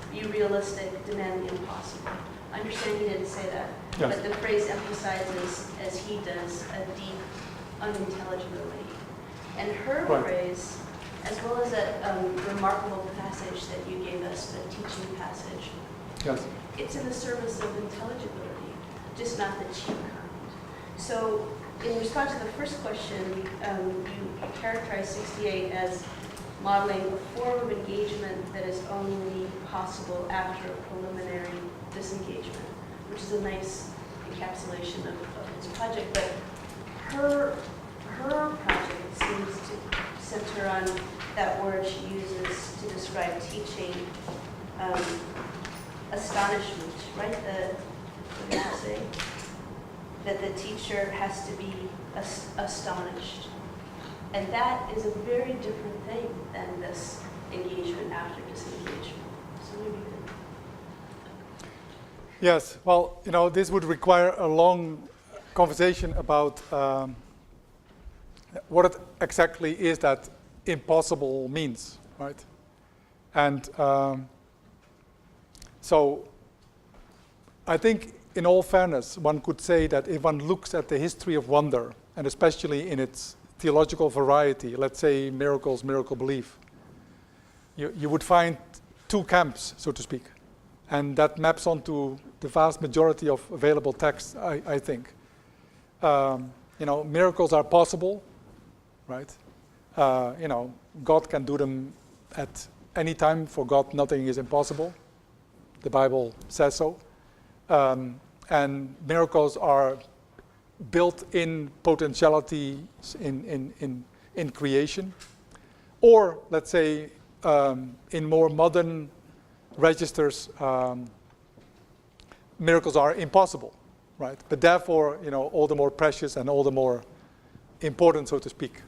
be realistic, demand the impossible. I understand he didn't say that, yes. But the phrase emphasizes, as he does, a deep unintelligibility. And her right. phrase, as well as that remarkable passage that you gave us, the teaching passage, Yes. it's in the service of intelligibility, just not the cheap kind. So in response to the first question, you characterized 68 as modeling a form of engagement that is only possible after a preliminary disengagement, which is a nice encapsulation of his project. But her project seems to center on that word she uses to describe teaching, astonishment, right? What did you say? That the teacher has to be astonished. And that is a very different thing than this engagement after disengagement. So maybe you can... Yes, well, this would require a long conversation about what it exactly is that impossible means, right? And so I think in all fairness, one could say that if one looks at the history of wonder, and especially in its theological variety, let's say miracles, miracle belief, you would find two camps, so to speak. And that maps onto the vast majority of available texts, I think. Miracles are possible, right? God can do them at any time. For God, nothing is impossible. The Bible says so. And miracles are built-in potentialities in creation. Or, let's say, in more modern registers, miracles are impossible, right? But therefore, all the more precious and all the more important, so to speak.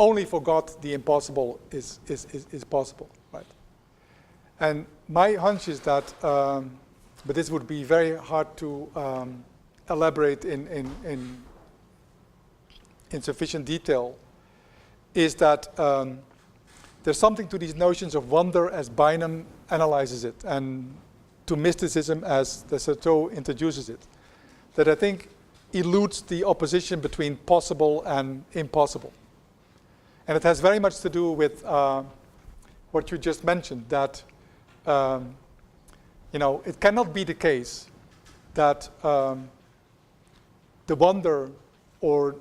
Only for God the impossible is possible, right? And my hunch is that, but this would be very hard to elaborate in sufficient detail, is that there's something to these notions of wonder as Bynum analyzes it, and to mysticism as the Certeau introduces it, that I think eludes the opposition between possible and impossible. And it has very much to do with what you just mentioned, that it cannot be the case that the wonder or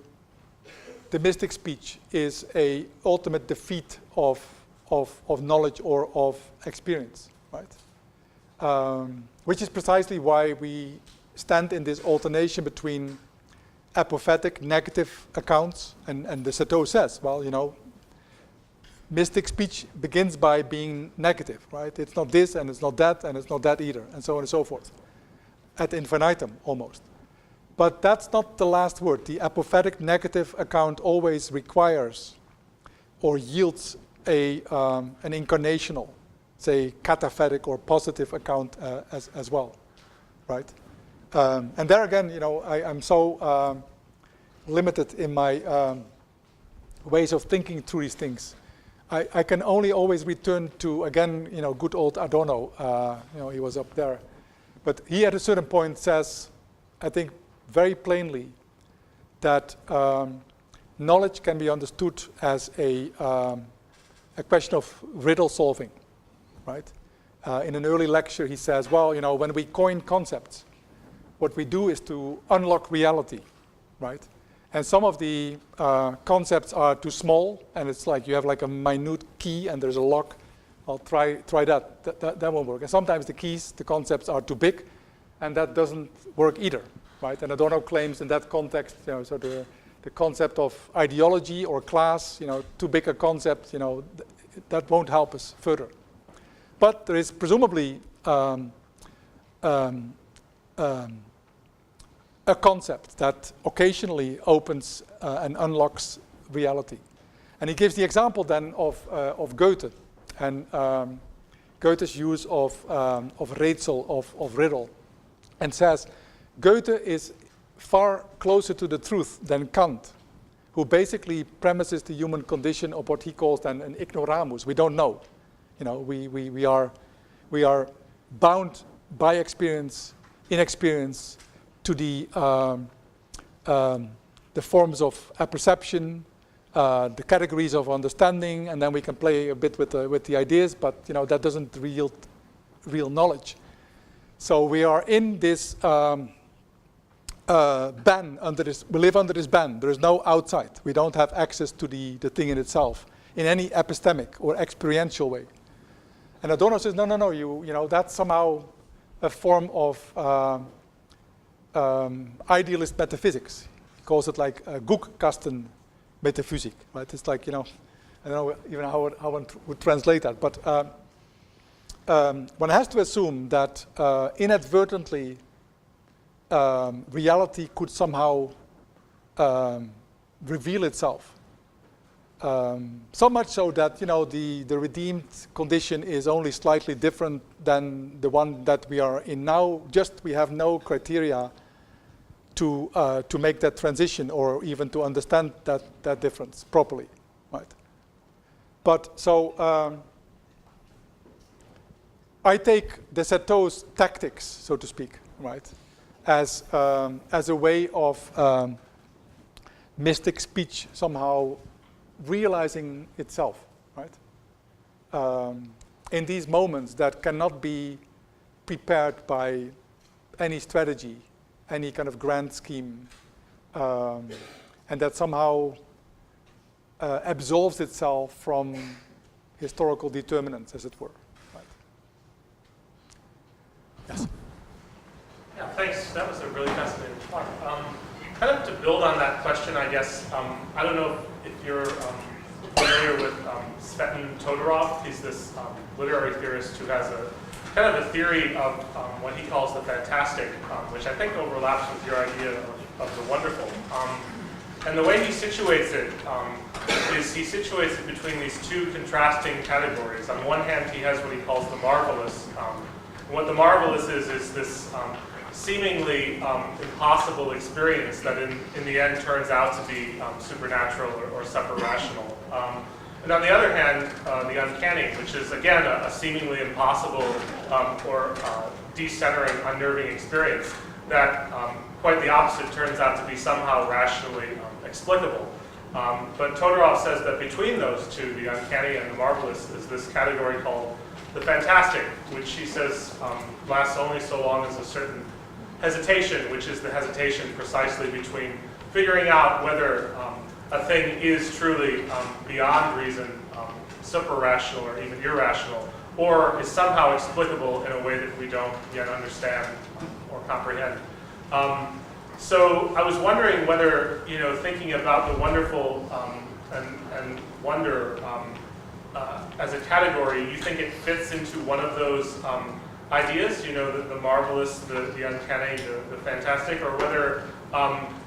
the mystic speech is a ultimate defeat of knowledge or of experience, right? Which is precisely why we stand in this alternation between apophatic, negative accounts, and the Certeau says, well, mystic speech begins by being negative, right? It's not this, and it's not that, and it's not that either, and so on and so forth, ad infinitum almost. But that's not the last word. The apophatic negative account always requires or yields an incarnational, say, cataphatic or positive account as well, right? And there again, I'm so limited in my ways of thinking through these things. I can only always return to, again, good old Adorno. He was up there. But he at a certain point says, I think very plainly, that knowledge can be understood as a question of riddle solving, right? In an early lecture, he says, well, when we coin concepts, what we do is to unlock reality, right? And some of the concepts are too small, and it's like you have like a minute key and there's a lock. I'll try that. That won't work. And sometimes the concepts are too big, and that doesn't work either, right? And Adorno claims in that context, so the concept of ideology or class, too big a concept, that won't help us further. But there is presumably a concept that occasionally opens and unlocks reality. And he gives the example then of Goethe and Goethe's use of rätsel, of riddle, and says Goethe is far closer to the truth than Kant, who basically premises the human condition of what he calls then an ignoramus. We don't know. We are bound by experience, inexperience, to the forms of apperception, the categories of understanding, and then we can play a bit with the ideas, but that doesn't yield real knowledge. So we are in this ban, we live under this ban. There is no outside. We don't have access to the thing in itself in any epistemic or experiential way. And Adorno says, no, that's somehow a form of idealist metaphysics. He calls it like Guckkasten Metaphysik, right? It's like, I don't know even how one would translate that, but one has to assume that inadvertently reality could somehow reveal itself. So much so that, the redeemed condition is only slightly different than the one that we are in now. Just we have no criteria to make that transition or even to understand that difference properly, right? But so I take de Certeau's tactics, so to speak, right, as a way of mystic speech somehow realizing itself, right? In these moments that cannot be prepared by any strategy, any kind of grand scheme, and that somehow absolves itself from historical determinants, as it were. Right? Yes? Yeah, thanks. That was a really fascinating talk. Kind of to build on that question, I guess, I don't know if you're familiar with Svetlin Todorov. He's this literary theorist who has a kind of a theory of what he calls the fantastic, which I think overlaps with your idea of the wonderful. And the way he situates it is he situates it between these two contrasting categories. On one hand, he has what he calls the marvelous. And what the marvelous is this seemingly impossible experience that in the end turns out to be supernatural or super-rational. And on the other hand, the uncanny, which is again a seemingly impossible or decentering, unnerving experience that quite the opposite turns out to be somehow rationally explicable. But Todorov says that between those two, the uncanny and the marvelous, is this category called the fantastic, which he says lasts only so long as a certain hesitation, which is the hesitation precisely between figuring out whether a thing is truly beyond reason, super-rational or even irrational, or is somehow explicable in a way that we don't yet understand or comprehend. So I was wondering whether, thinking about the wonderful and wonder as a category, you think it fits into one of those ideas, the marvelous, the uncanny, the fantastic, or whether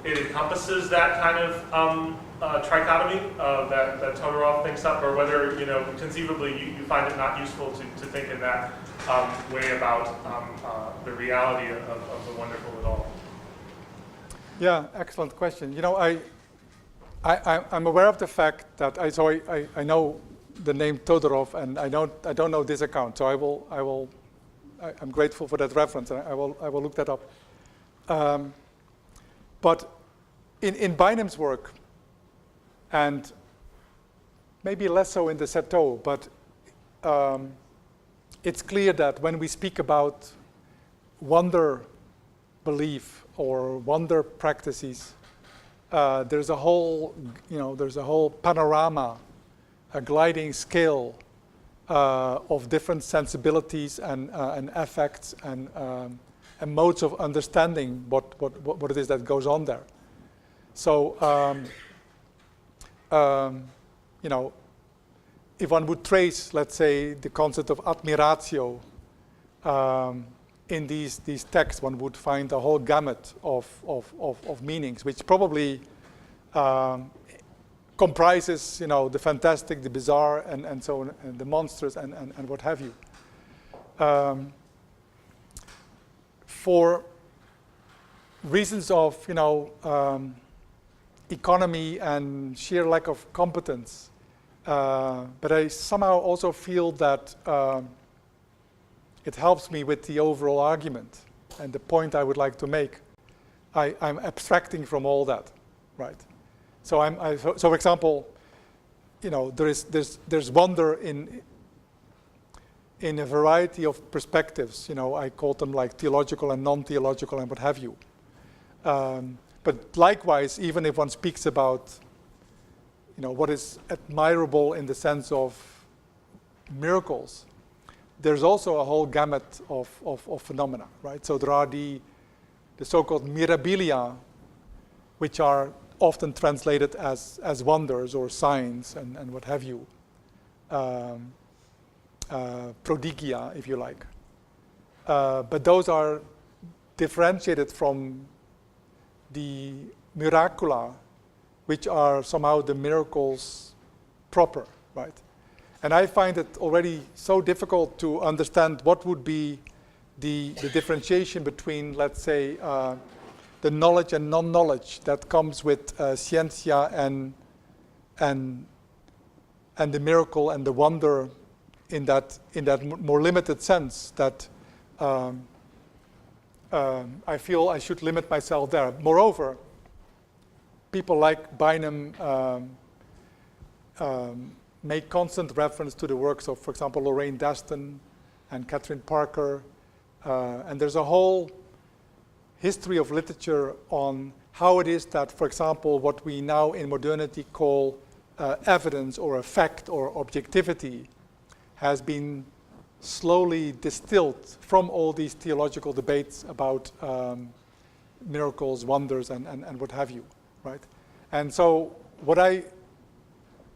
it encompasses that kind of trichotomy that Todorov thinks up, or whether, conceivably you find it not useful to think in that way about the reality of the wonderful at all. Yeah, excellent question. I'm aware of the fact that I know the name Todorov, and I don't know this account, so I'm grateful for that reference, and I will look that up. But in Bynum's work, and maybe less so in de Certeau, but it's clear that when we speak about wonder belief or wonder practices, there's a whole panorama, a gliding scale of different sensibilities and affects and modes of understanding what it is that goes on there. So, if one would trace, let's say, the concept of admiratio in these texts, one would find a whole gamut of meanings, which probably comprises, the fantastic, the bizarre, and so on, and the monstrous, and what have you. For reasons of, economy and sheer lack of competence, but I somehow also feel that it helps me with the overall argument and the point I would like to make. I'm abstracting from all that, right? So so for example, there's wonder in a variety of perspectives. I call them like theological and non-theological and what have you. But likewise, even if one speaks about, what is admirable in the sense of miracles, there's also a whole gamut of phenomena, right? So there are the so-called mirabilia, which are often translated as wonders or signs and what have you. Prodigia, if you like. But those are differentiated from the miracula, which are somehow the miracles proper, right? And I find it already so difficult to understand what would be the differentiation between, let's say, the knowledge and non-knowledge that comes with scientia and the miracle and the wonder in that more limited sense that I feel I should limit myself there. Moreover, people like Bynum make constant reference to the works of, for example, Lorraine Daston and Catherine Parker, and there's a whole history of literature on how it is that, for example, what we now in modernity call evidence or a fact or objectivity has been slowly distilled from all these theological debates about miracles, wonders, and what have you, right? And so what I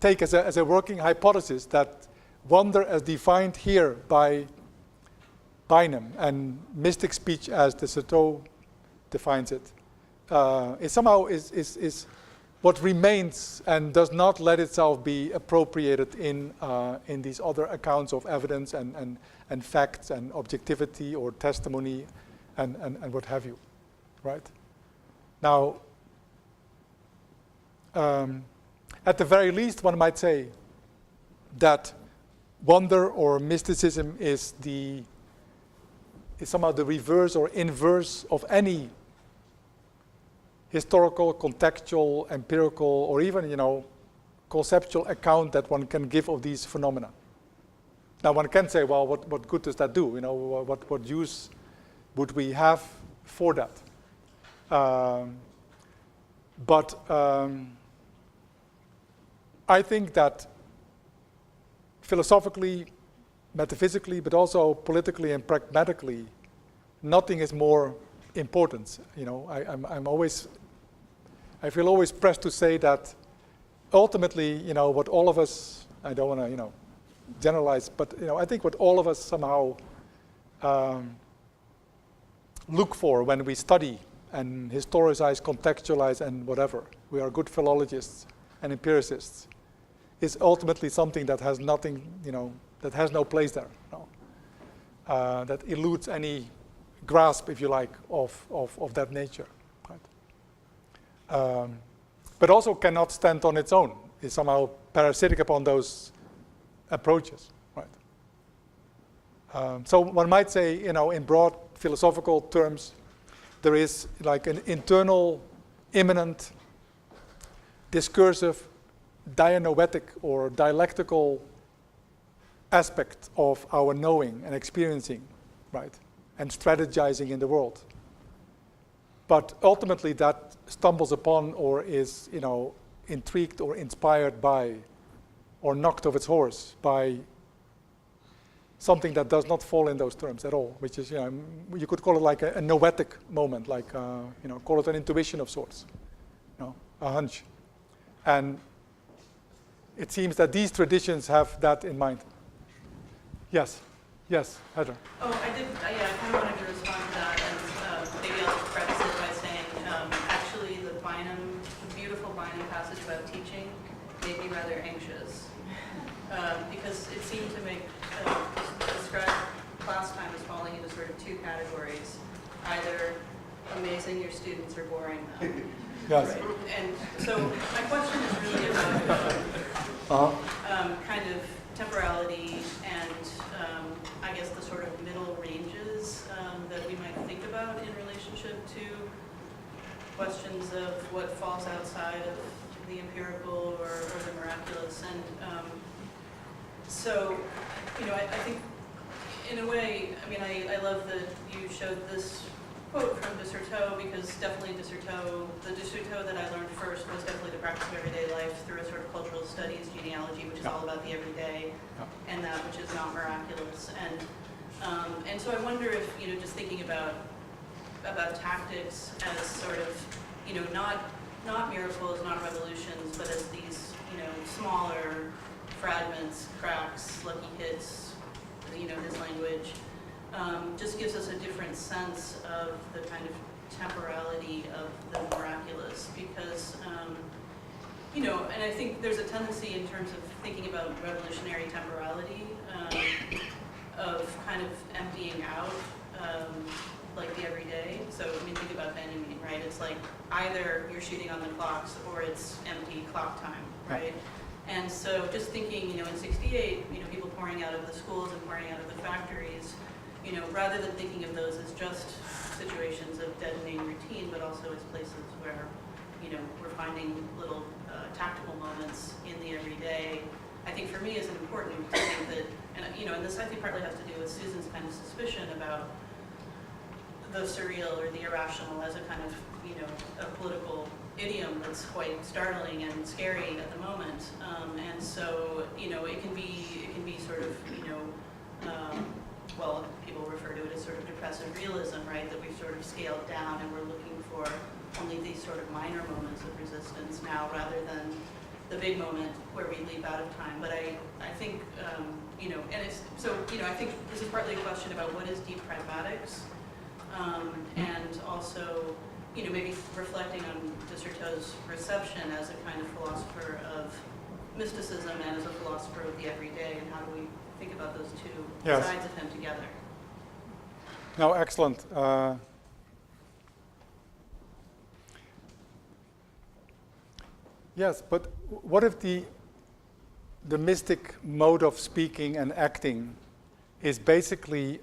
take as a working hypothesis that wonder as defined here by Bynum and mystic speech as de Certeau defines it, is somehow is what remains and does not let itself be appropriated in these other accounts of evidence and facts and objectivity or testimony and what have you, right? Now, at the very least, one might say that wonder or mysticism is somehow the reverse or inverse of any historical, contextual, empirical, or even, conceptual account that one can give of these phenomena. Now, one can say, well, what good does that do? What use would we have for that? But I think that philosophically, metaphysically, but also politically and pragmatically, nothing is more important. I feel always pressed to say that ultimately, what all of us, I don't want to, generalize, but I think what all of us somehow look for when we study and historicize, contextualize, and whatever, we are good philologists and empiricists, is ultimately something that has nothing, that has no place there, that eludes any grasp, if you like, of that nature. Right? But also cannot stand on its own, is somehow parasitic upon those approaches. Right? So one might say, in broad philosophical terms, there is like an internal, immanent, discursive, dianoetic or dialectical aspect of our knowing and experiencing, right, and strategizing in the world. But ultimately that stumbles upon or is, intrigued or inspired by or knocked off its horse by something that does not fall in those terms at all, which is, you could call it like a noetic moment, like, call it an intuition of sorts, a hunch. And it seems that these traditions have that in mind. Yes, Heather. Oh, I kind of wanted to respond to that, and maybe I'll just preface it by saying, actually, the beautiful Bynum passage about teaching made me rather anxious, because it seemed to describe class time as falling into sort of two categories, either amazing your students or boring them. Yes. Right? And so my question is really about kind of temporality and I guess the sort of middle ranges that we might think about in relationship to questions of what falls outside of the empirical or the miraculous. And so, I think in a way, I love that you showed this quote from de Certeau, because definitely the de Certeau that I learned first was definitely the practice of everyday life through a sort of cultural studies genealogy, which is all about the everyday and that which is not miraculous. And so I wonder if, just thinking about tactics as sort of, not miracles, not revolutions, but as these, smaller fragments, cracks, lucky hits, his language, just gives us a different sense of the kind of temporality of the miraculous, because, and I think there's a tendency in terms of thinking about revolutionary temporality, of kind of emptying out, like the everyday. So, think about Benjamin, right? It's like either you're shooting on the clocks or it's empty clock time, right? And so just thinking, in 68, people pouring out of the schools and pouring out of the factories, rather than thinking of those as just situations of deadening routine, but also as places where, we're finding little tactical moments in the everyday, I think for me is important to think that, and this I think partly has to do with Susan's kind of suspicion about the surreal or the irrational as a kind of, a political idiom that's quite startling and scary at the moment. And so, it can be sort of, well, people refer to it as sort of depressive realism, right? That we've sort of scaled down and we're looking for only these sort of minor moments of resistance now rather than the big moment where we leap out of time. But I think, and it's, so, I think this is partly a question about what is deep pragmatics, and also, maybe reflecting on de Certeau's reception as a kind of philosopher of mysticism and as a philosopher of the everyday, and how do we think about those two Yes. sides of him together? No, excellent. Yes, but what if the mystic mode of speaking and acting is basically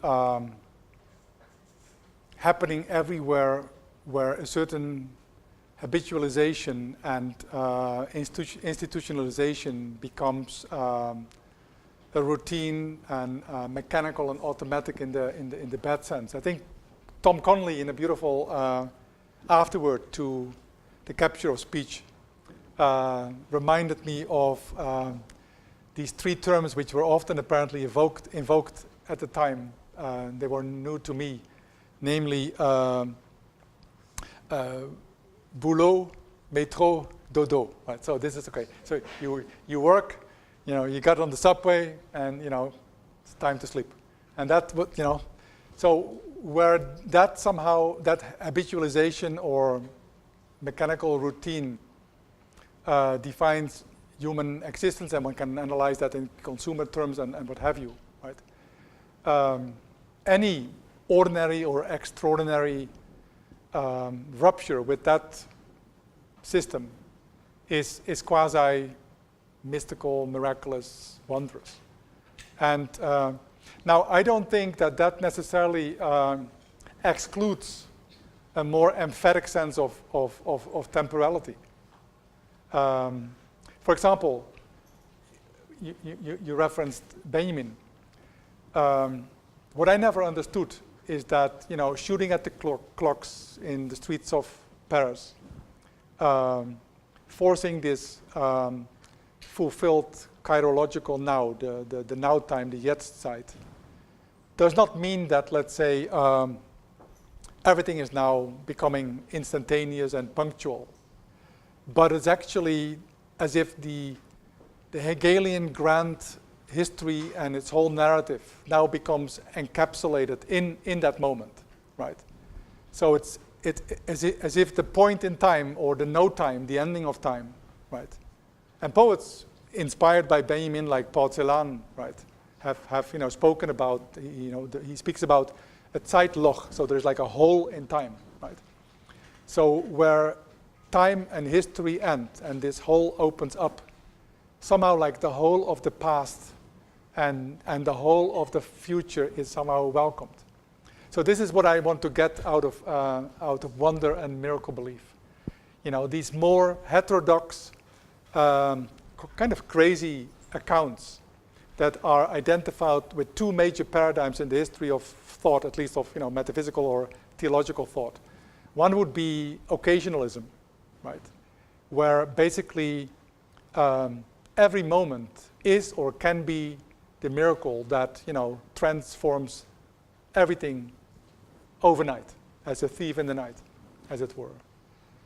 happening everywhere where a certain habitualization and institutionalization becomes a routine and mechanical and automatic in the bad sense. I think Tom Connolly, in a beautiful afterword to the capture of speech, reminded me of these three terms which were often apparently invoked at the time. They were new to me, namely boulot, métro, dodo. Right? So this is okay. So you work, you got on the subway, and it's time to sleep. And that would, so where that somehow, that habitualization or mechanical routine defines human existence, and one can analyze that in consumer terms and what have you, right? Any ordinary or extraordinary rupture with that system is quasi-mystical, miraculous, wondrous. And now I don't think that necessarily excludes a more emphatic sense of temporality. For example, you referenced Benjamin. What I never understood is that, shooting at the clocks in the streets of Paris, forcing this fulfilled chirological now, the now time, the Jetztzeit, does not mean that, let's say, everything is now becoming instantaneous and punctual. But it's actually as if the Hegelian grand history and its whole narrative now becomes encapsulated in that moment, right? So it's as if the point in time or the no time, the ending of time, right? And poets inspired by Benjamin, like Paul Celan, right, have spoken about, he speaks about a Zeitloch, so there's like a hole in time, right? So where time and history end, and this hole opens up, somehow like the whole of the past and the whole of the future is somehow welcomed. So this is what I want to get out of wonder and miracle belief. These more heterodox, kind of crazy accounts that are identified with two major paradigms in the history of thought, at least of metaphysical or theological thought. One would be occasionalism, right, where basically every moment is or can be the miracle that transforms everything overnight, as a thief in the night, as it were.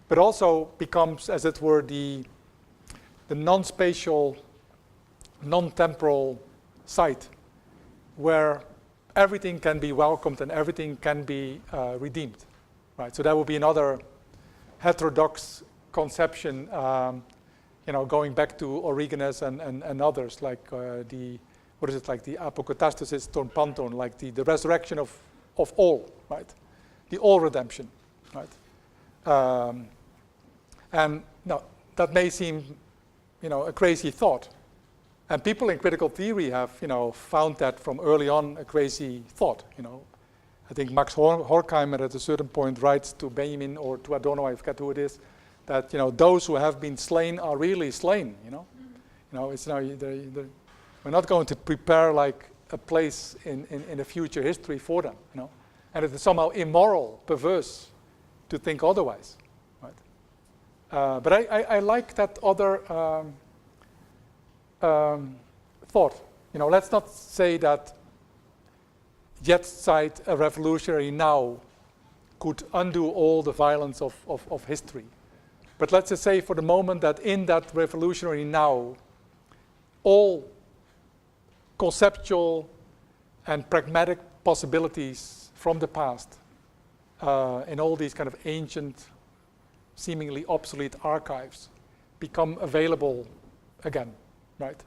But also becomes, as it were, the non-spatial, non-temporal site where everything can be welcomed and everything can be redeemed, right? So that would be another heterodox conception, going back to Origenes and others, like the apokatastasis ton panton, like the resurrection of all, right? The all redemption, right? And no, that may seem, a crazy thought. And people in critical theory have, found that from early on a crazy thought, I think Max Horkheimer at a certain point writes to Benjamin or to, I don't know, I forget who it is, that, those who have been slain are really slain, It's, we're not going to prepare like a place in a future history for them, And it is somehow immoral, perverse to think otherwise, right? But I like that other thought. Let's not say that Jetztzeit, a revolutionary now, could undo all the violence of history. But let's just say for the moment that in that revolutionary now, all conceptual and pragmatic possibilities from the past in all these kind of ancient, seemingly obsolete archives become available again, right?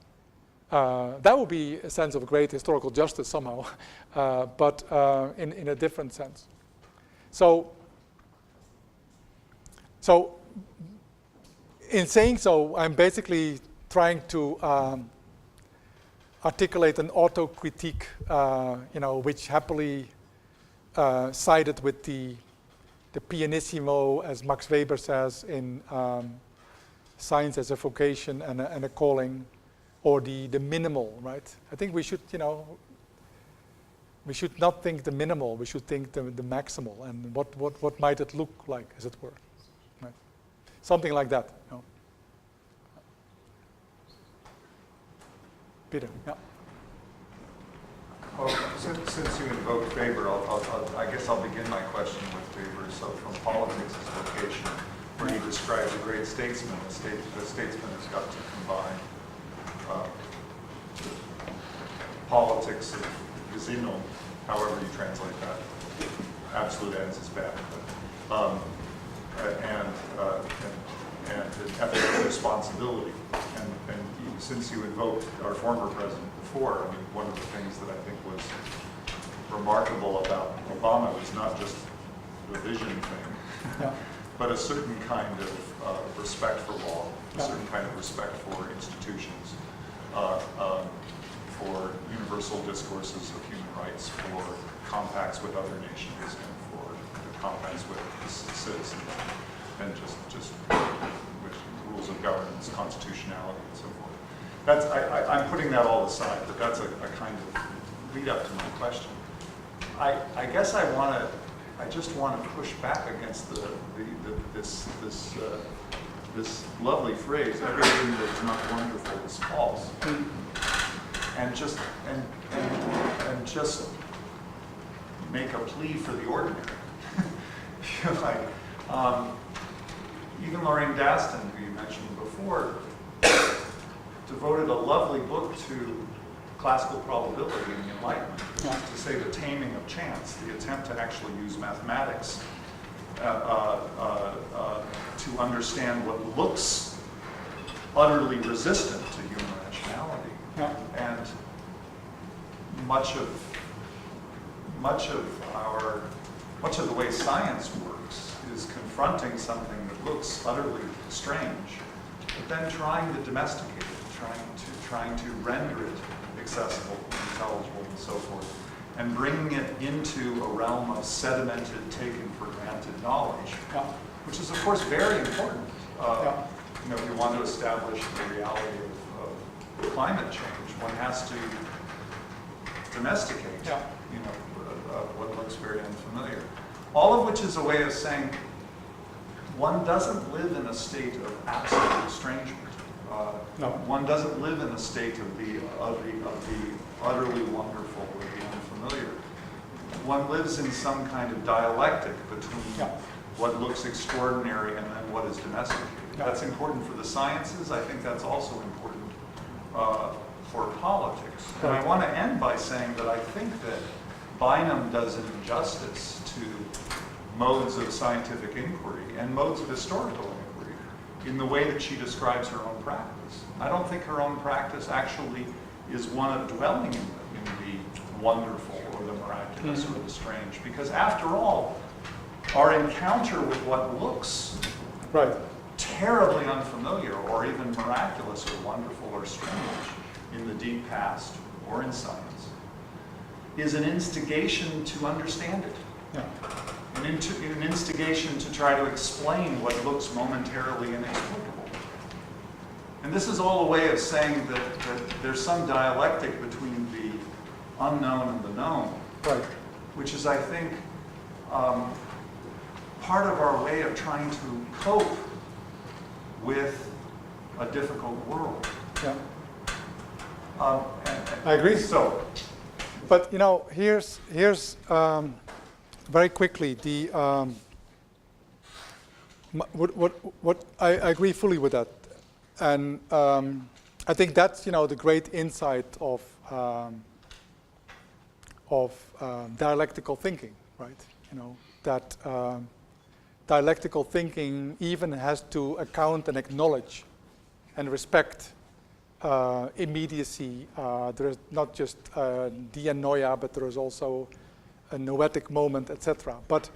That would be a sense of great historical justice somehow, but in a different sense. So in saying so, I'm basically trying to articulate an auto-critique, which happily sided with the pianissimo, as Max Weber says, in Science as a Vocation and a Calling, or the minimal, right? I think we should, we should not think the minimal, we should think the maximal, and what might it look like, as it were, right? Something like that. Peter, yeah. Well, since you invoked Weber, I guess I'll begin my question with Weber. So from Politics as Vocation, where he describes a great statesman, the statesman has got to combine politics of Gesinnung, however you translate that. Absolute ends is bad, but, and ethical responsibility. And since you invoked our former president before, I mean, one of the things that I think was remarkable about Obama was not just the vision thing, but a certain kind of respect for law, a certain kind of respect for institutions, for universal discourses of human rights, for compacts with other nations, and for compacts with citizens, and just with rules of governance, constitutionality, and so forth. That's, I'm putting that all aside, but that's a kind of lead up to my question. I guess I just want to push back against this lovely phrase, everything that is not wonderful is false, and just make a plea for the ordinary. Even Lorraine Daston, who you mentioned before, devoted a lovely book to classical probability and the Enlightenment, to say the taming of chance, the attempt to actually use mathematics to understand what looks utterly resistant to human rationality. And much of the way science works is confronting something that looks utterly strange, but then trying to domesticate it, trying to render it accessible, intelligible, and so forth, and bringing it into a realm of sedimented, taken for granted knowledge, which is, of course, very important. If you want to establish the reality of climate change, one has to domesticate, what looks very unfamiliar. All of which is a way of saying one doesn't live in a state of absolute estrangement. One doesn't live in a state of the utterly wonderful or the unfamiliar. One lives in some kind of dialectic between what looks extraordinary and then what is domesticated. That's important for the sciences. I think that's also important for politics. And I want to end by saying that I think that Bynum does an injustice to modes of scientific inquiry and modes of historical inquiry in the way that she describes her own practice. I don't think her own practice actually is one of dwelling in the wonderful or the miraculous or the strange, because after all, our encounter with what looks terribly unfamiliar or even miraculous or wonderful or strange in the deep past or in science is an instigation to understand it. Yeah. An instigation to try to explain what looks momentarily inexplicable. And this is all a way of saying that there's some dialectic between the unknown and the known, Right. which is, I think, part of our way of trying to cope with a difficult world. Yeah. And I agree. So, But here's very quickly the what I agree fully with that, and I think that's the great insight of dialectical thinking, right? That dialectical thinking even has to account and acknowledge and respect immediacy. There is not just dianoia, but there is also a noetic moment, etc. But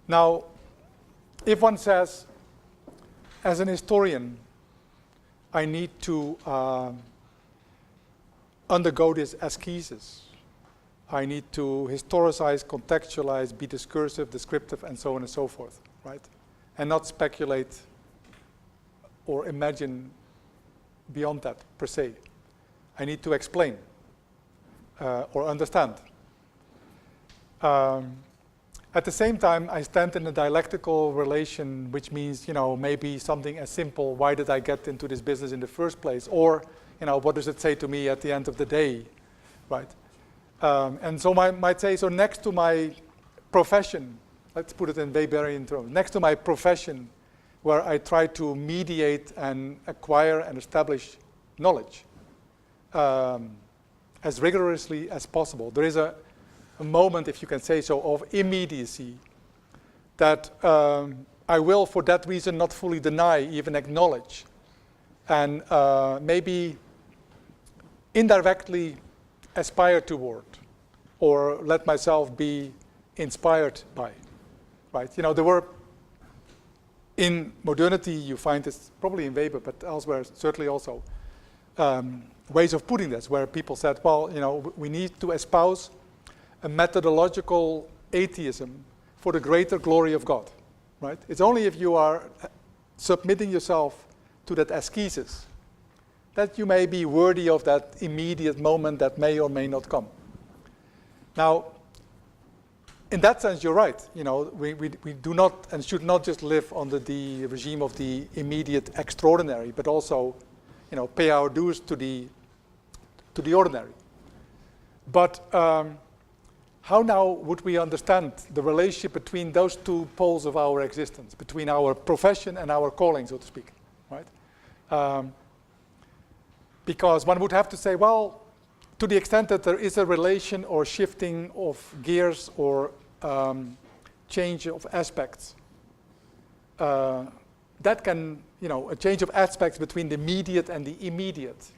now, if one says, as an historian, I need to undergo this ascesis. I need to historicize, contextualize, be discursive, descriptive, and so on and so forth, right? And not speculate or imagine beyond that, per se. I need to explain or understand. At the same time, I stand in a dialectical relation, which means, maybe something as simple, why did I get into this business in the first place? Or, what does it say to me at the end of the day, right? And so I might say, so next to my profession, let's put it in Weberian terms, next to my profession, where I try to mediate and acquire and establish knowledge as rigorously as possible. There is a moment, if you can say so, of immediacy that I will, for that reason, not fully deny, even acknowledge, and maybe indirectly aspire toward, or let myself be inspired by, right? There were, in modernity, you find this probably in Weber, but elsewhere certainly also, ways of putting this, where people said, well, we need to espouse a methodological atheism for the greater glory of God, right? It's only if you are submitting yourself to that ascesis that you may be worthy of that immediate moment that may or may not come. Now, in that sense, you're right. We do not and should not just live under the regime of the immediate extraordinary, but also, pay our dues to the ordinary. But how now would we understand the relationship between those two poles of our existence, between our profession and our calling, so to speak, right? Because one would have to say, well, to the extent that there is a relation or shifting of gears or change of aspects, that can, a change of aspects between the mediate and the immediate,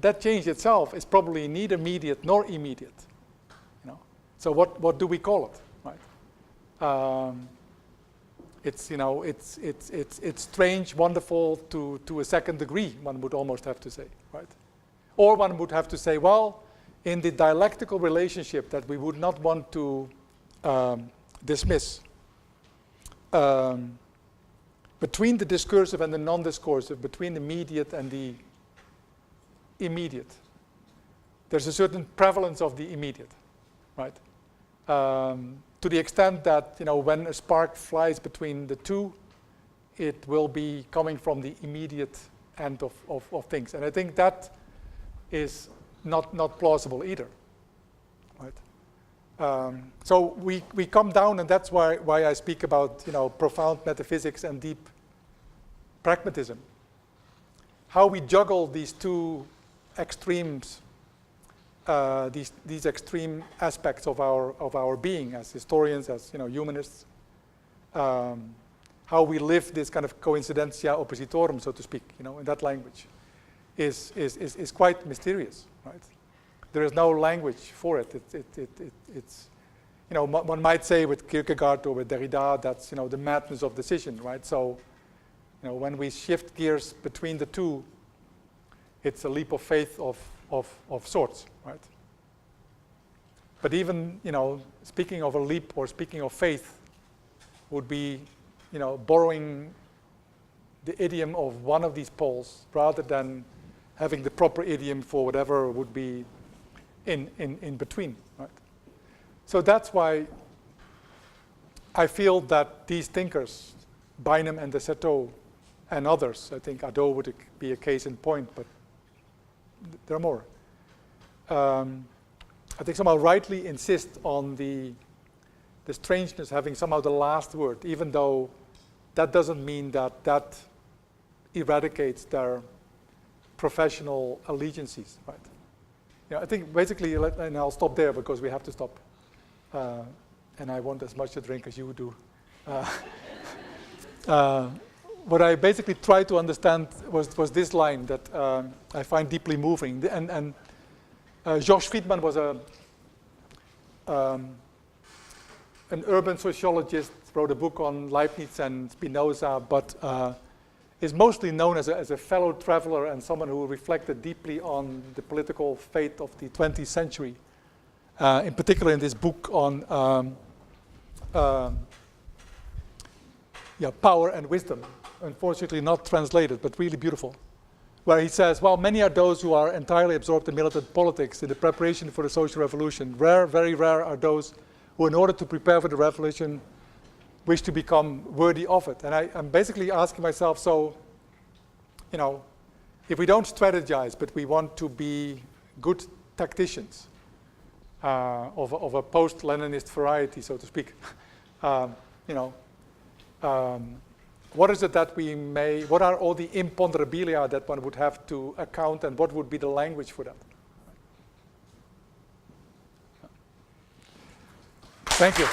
that change itself is probably neither mediate nor immediate. So what do we call it, right? It's strange, wonderful to a second degree, one would almost have to say, right? Or one would have to say, well, in the dialectical relationship that we would not want to dismiss, between the discursive and the non-discursive, between the mediate and the immediate, there's a certain prevalence of the immediate, right? To the extent that, when a spark flies between the two, it will be coming from the immediate end of things. And I think that is not plausible either, right? So we come down, and that's why I speak about, profound metaphysics and deep pragmatism. How we juggle these two extremes, these extreme aspects of our being as historians, as humanists, how we live this kind of coincidentia oppositorum, so to speak, in that language, is quite mysterious, right? There is no language for it. It's one might say with Kierkegaard or with Derrida, that's the madness of decision, right? So when we shift gears between the two, it's a leap of faith of sorts, right? But even, speaking of a leap or speaking of faith would be, borrowing the idiom of one of these poles rather than having the proper idiom for whatever would be in between, right? So that's why I feel that these thinkers, Bynum and de Certeau and others, I think Adot would be a case in point, but there are more. I think somehow rightly insist on the strangeness having somehow the last word, even though that doesn't mean that eradicates their professional allegiances, right? I think basically, and I'll stop there because we have to stop, and I want as much to drink as you do. What I basically tried to understand was this line that I find deeply moving. And George Friedman was an urban sociologist, wrote a book on Leibniz and Spinoza, but is mostly known as a fellow traveler and someone who reflected deeply on the political fate of the 20th century, in particular in this book on Power and Wisdom, unfortunately not translated, but really beautiful, where he says, well, many are those who are entirely absorbed in militant politics in the preparation for the social revolution. Rare, very rare are those who, in order to prepare for the revolution, wish to become worthy of it. And I'm basically asking myself, so, if we don't strategize, but we want to be good tacticians of a post-Leninist variety, so to speak, what is it that what are all the imponderabilia that one would have to account, and what would be the language for that? Thank you.